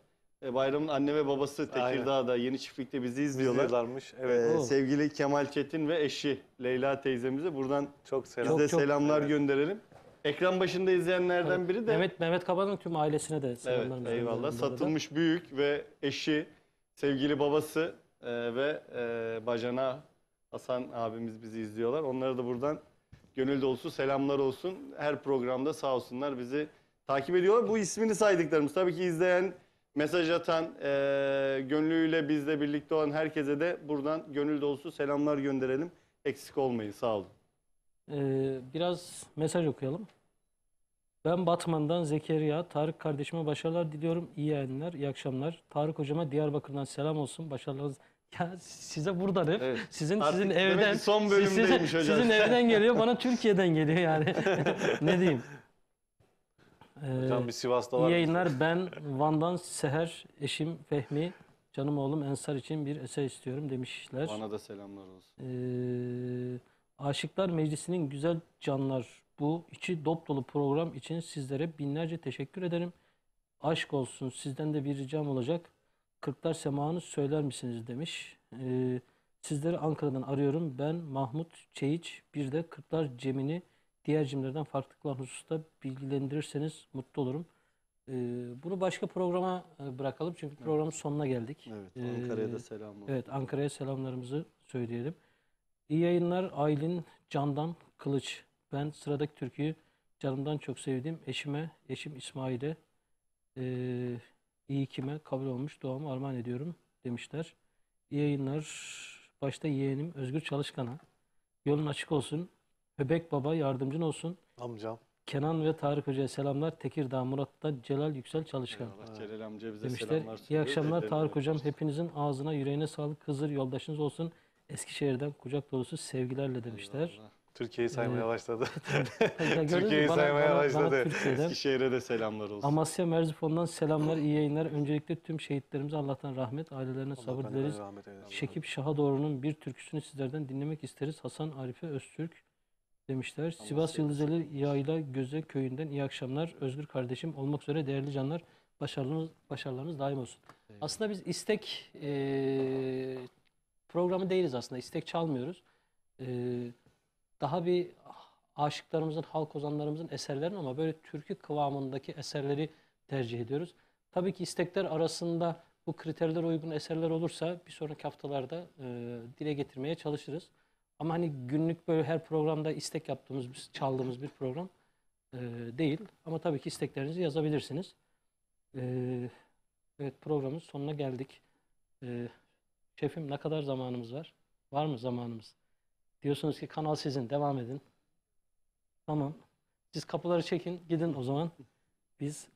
Bayram'ın anne ve babası Tekirdağ'da, Yeni Çiftlik'te bizi izliyorlarmış. Evet. Sevgili Kemal Çetin ve eşi Leyla teyzemize buradan çok selamlar gönderelim. Ekran başında izleyenlerden biri de Mehmet Kaban'ın tüm ailesine de selamlarımızı evet, eyvallah. Satılmış büyük ve eşi, sevgili babası ve bacana Hasan abimiz bizi izliyorlar. Onlara da buradan gönül dolusu selamlar olsun. Her programda sağ olsunlar bizi takip ediyorlar. Bu ismini saydıklarımız. Tabii ki izleyen, mesaj atan, gönlüyle bizle birlikte olan herkese de buradan gönül dolusu selamlar gönderelim. Eksik olmayın. Sağ olun. Biraz mesaj okuyalım. Ben Batman'dan Zekeriya. Tarık kardeşime başarılar diliyorum. İyi yayınlar, iyi akşamlar. Tarık hocama Diyarbakır'dan selam olsun. Başarılarınız. Ya size buradan hep. Evet. Sizin evden son bölümdeymiş hocam. Sizin evden geliyor, bana Türkiye'den geliyor yani. Ne diyeyim? Hocam bir Sivas'ta var. İyi yayınlar. Ben Van'dan Seher, eşim Fehmi, canım oğlum Ensar için bir eser istiyorum demişler. Bana da selamlar olsun. Aşıklar Meclisi'nin güzel canlar, bu içi dop dolu program için sizlere binlerce teşekkür ederim. Aşk olsun, sizden de bir ricam olacak. Kırklar Sema'nı söyler misiniz demiş. Sizleri Ankara'dan arıyorum. Ben Mahmut Çeyiç. Bir de Kırklar Cem'ini diğer cimlerden farklılıklar hususunda bilgilendirirseniz mutlu olurum. Bunu başka programa bırakalım. Çünkü programın sonuna geldik. Evet, Ankara'ya da selam olsun. Evet, Ankara'ya selamlarımızı söyleyelim. İyi yayınlar Aylin Candan Kılıç. Ben sıradaki türküyü canımdan çok sevdiğim eşim İsmail'e iyi kime kabul olmuş duamı armağan ediyorum demişler. İyi yayınlar. Başta yeğenim Özgür Çalışkan'a. Yolun açık olsun. Höbek Baba yardımcın olsun. Amcam. Kenan ve Tarık Hoca'ya selamlar. Tekirdağ Murat'ta Celal Yüksel Çalışkan. Allah Celal amca bize demişler. selamlar. İyi akşamlar Tarık Hocam. Hepinizin ağzına yüreğine sağlık. Hızır yoldaşınız olsun. Eskişehir'den kucak dolusu sevgilerle demişler. Eyvallah. Türkiye'yi saymaya başladı. Türkiye'yi saymaya başladı. Eskişehir'e de selamlar olsun. Amasya Merzifon'dan selamlar, iyi yayınlar. Öncelikle tüm şehitlerimize Allah'tan rahmet, ailelerine sabır dileriz. Şekip Şahadoğru'nun bir türküsünü sizlerden dinlemek isteriz. Hasan Arife Öztürk demişler. Sivas Yıldızeli Yayla Göze köyünden iyi akşamlar. Özgür kardeşim olmak üzere değerli canlar. Başarılarınız daim olsun. Evet. Aslında biz istek programı değiliz aslında. İstek çalmıyoruz. Daha bir aşıklarımızın, halk ozanlarımızın eserlerini ama böyle türkü kıvamındaki eserleri tercih ediyoruz. Tabii ki istekler arasında bu kriterlere uygun eserler olursa bir sonraki haftalarda dile getirmeye çalışırız. Ama hani günlük böyle her programda istek yaptığımız, çaldığımız bir program değil. Ama tabii ki isteklerinizi yazabilirsiniz. Evet, programın sonuna geldik. Şefim, ne kadar zamanımız var? Var mı zamanımız? Diyorsunuz ki kanal sizin, devam edin. Tamam. Siz kapıları çekin, gidin o zaman. Biz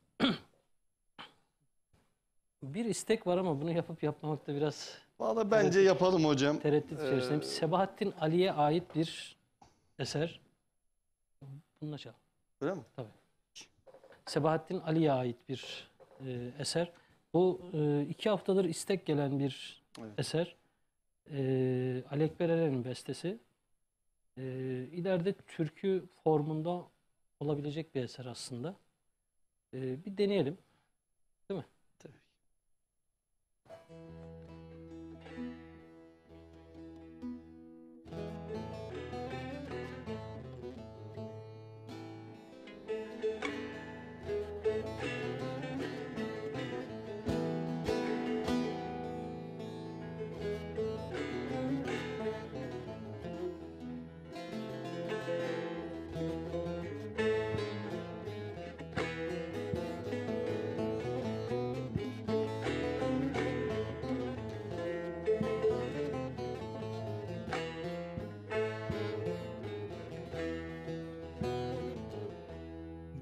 bir istek var ama bunu yapıp yapmamakta biraz... Vallahi bence yapalım hocam. Tereddüt içerisindeyim. Sebahattin Ali'ye ait bir eser. Bununla çal. Öyle mi? Tabii. Sebahattin Ali'ye ait bir eser. Bu 2 haftadır istek gelen bir eser. Ali Ekber Eren'in bestesi. İleride türkü formunda olabilecek bir eser aslında. Bir deneyelim. Değil mi? Tabii.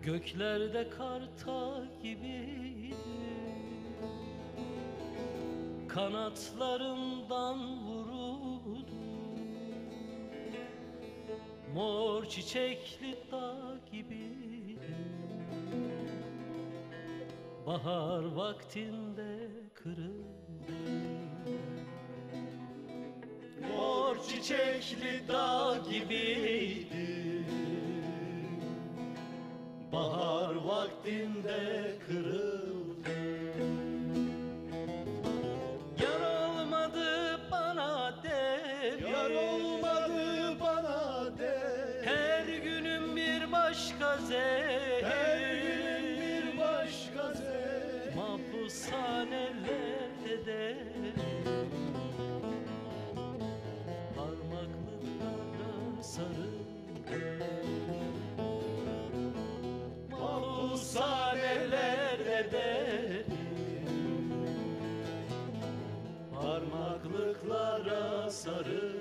Göklerde karta gibiydi, kanatlarından vuruldu. Mor çiçekli dağ gibiydi, bahar vaktinde kırıldı. Mor çiçekli dağ gibiydi, bahar vaktinde kırıldı. Yar olmadı bana dev, yar olmadı bana dev. Her günüm bir başka zehir, her günüm bir başka zehir. Mahpushanelerde de parmaklıklara sarıldı. Mahpushanelerde de parmaklıklara sarıl.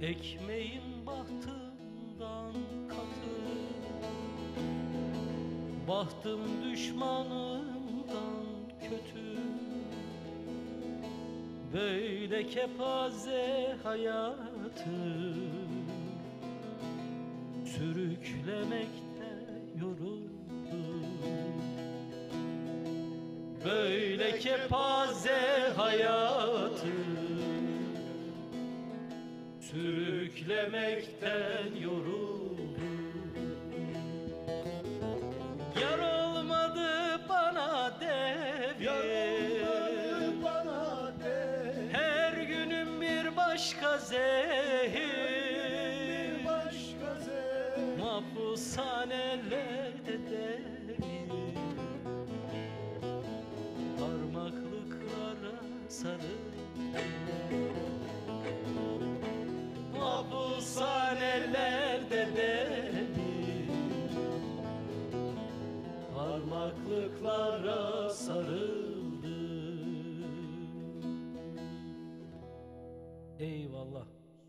Ekmeğin bahtımdan katı, bahtım düşmanımdan kötü. Böyle kepaze hayatı sürüklemekte yoruldum. Böyle kepaze hayatı sürüklemekten yoruldum. Yar olmadı bana dev, yar olmadı bana dev. Her günüm bir başka zehir, bir başka zehir. Mahpushanelerde devir, parmaklıklara sarıl. Mahpushanelerde demir, parmaklıklara sarıldı. Eyvallah.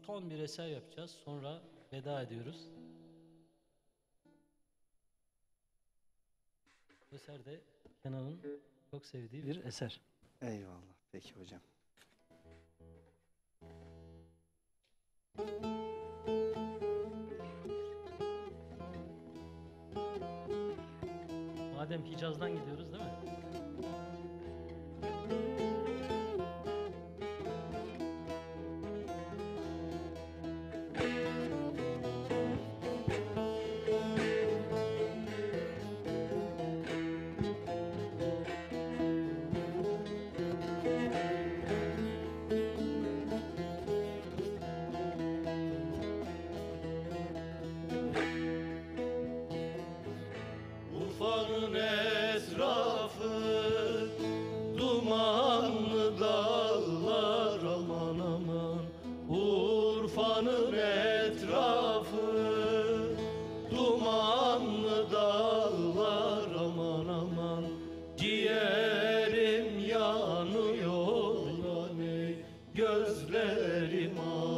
Son bir eser yapacağız. Sonra veda ediyoruz. Bu eser de Kenan'ın çok sevdiği bir eser. Eyvallah. Peki hocam. Madem Hicaz'dan gidiyoruz değil mi? Urfa'nın etrafı dumanlı dağlar, aman aman. Urfa'nın etrafı dumanlı dağlar, aman aman. Ciğerim yanıyor, ey gözlerim ağlıyor.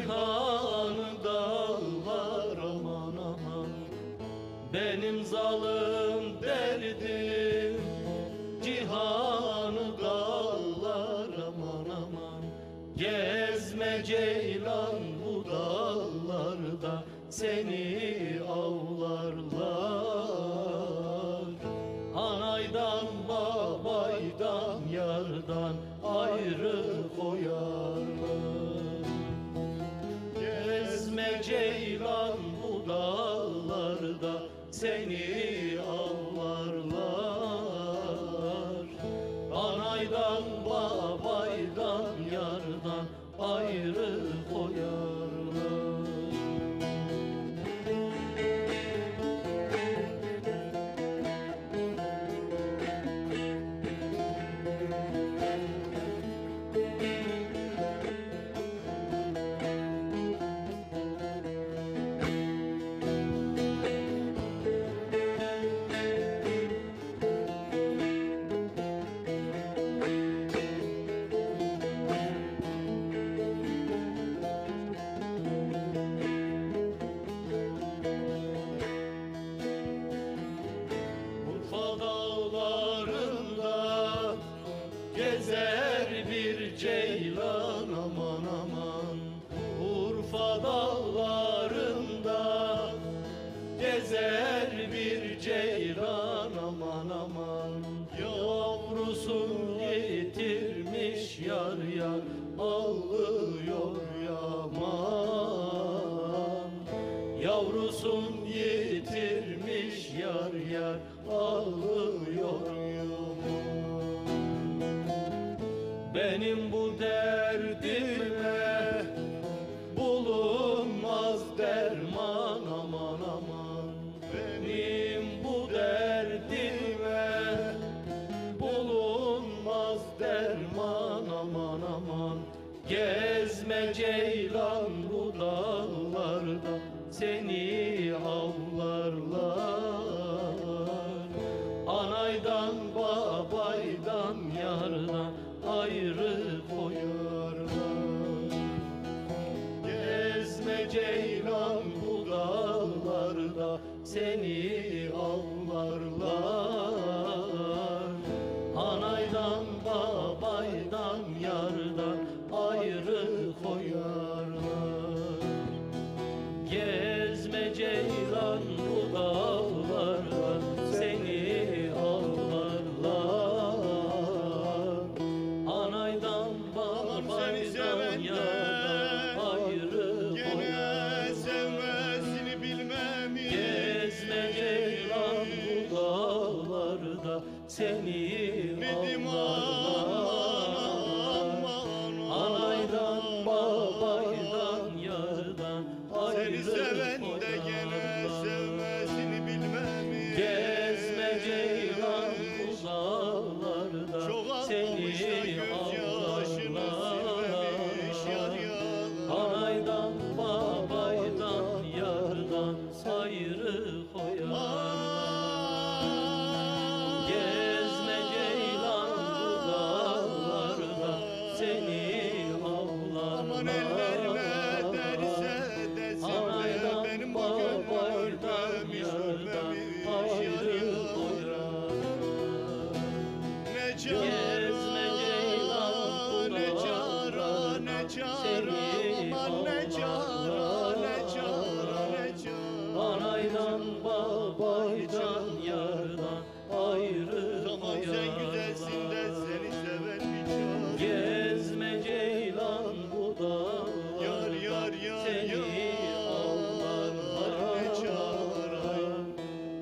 Cihanı dağlar aman aman, benim zalim derdim. Cihanı dağlar aman aman, gezme ceylan bu dağlarda, seni avlarlar. Anaydan babaydan yardan ayrı koyarlar. Gezme ceylan bu dağlarda, seni avlarlar. Anaydan babaydan yardan ayrı koyarlar. Urfa dağlarında gezer bir ceylan aman aman. Urfa dağlarında gezer bir ceylan aman aman. Yavrusun yitirmiş yar yar, ağlıyor yaman. Yavrusun yitirmiş yar yar, ağlıyor yaman. Benim bu derdime bulunmaz derman aman aman. Benim bu derdime bulunmaz derman aman aman. Gezme ceylan bu dağlarda, seni avlarlar. Anaydan babaydan yardan ayrı koyarlar. Gezme ceylan bu dağlarda, seni avlarlar. Anaydan babaydan yardan ayrı koyarlar. Gezme ceylan bu dağlarda, seni avlarlar. Anaydan babaydan yardan ayrı koyarlar. Sevmesini bilmem. Gezme ceylan bu dağlarda, seni avlarlar. Anaydan babaydan yardan ayrı Seven de koyarlar. gene sevmesini bilmem. Gezme ceylan bu dağlarda, seni avlarlar. Anaydan babaydan yardan ayrı koyarlar. Gezme ceylan bu dağlarda, seni Aman ellerime derse desin de, benim bu gönlüm ölmemiş ölmemiş yar yar. Ne cara ne cara, aman ne cara ne cara ne cara. Anaydan babaydan yardan ayrı Zaman sen güzelsin de seni seven bir çare. Gezme ceylan bu dağlarda, Yar yar yar seni avlarlar. ne cara.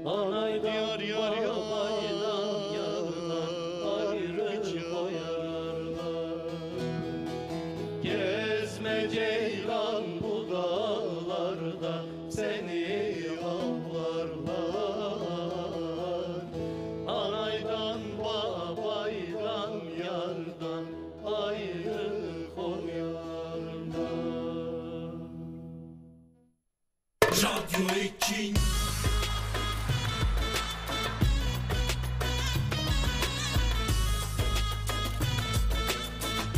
Anaydan Yar yar yar babaydan yardan ayrı koyarlar. Gezme ceylan bu dağlarda, seni avlarlar. Anaydan babaydan yardan ayrı koyarlar. Radyo için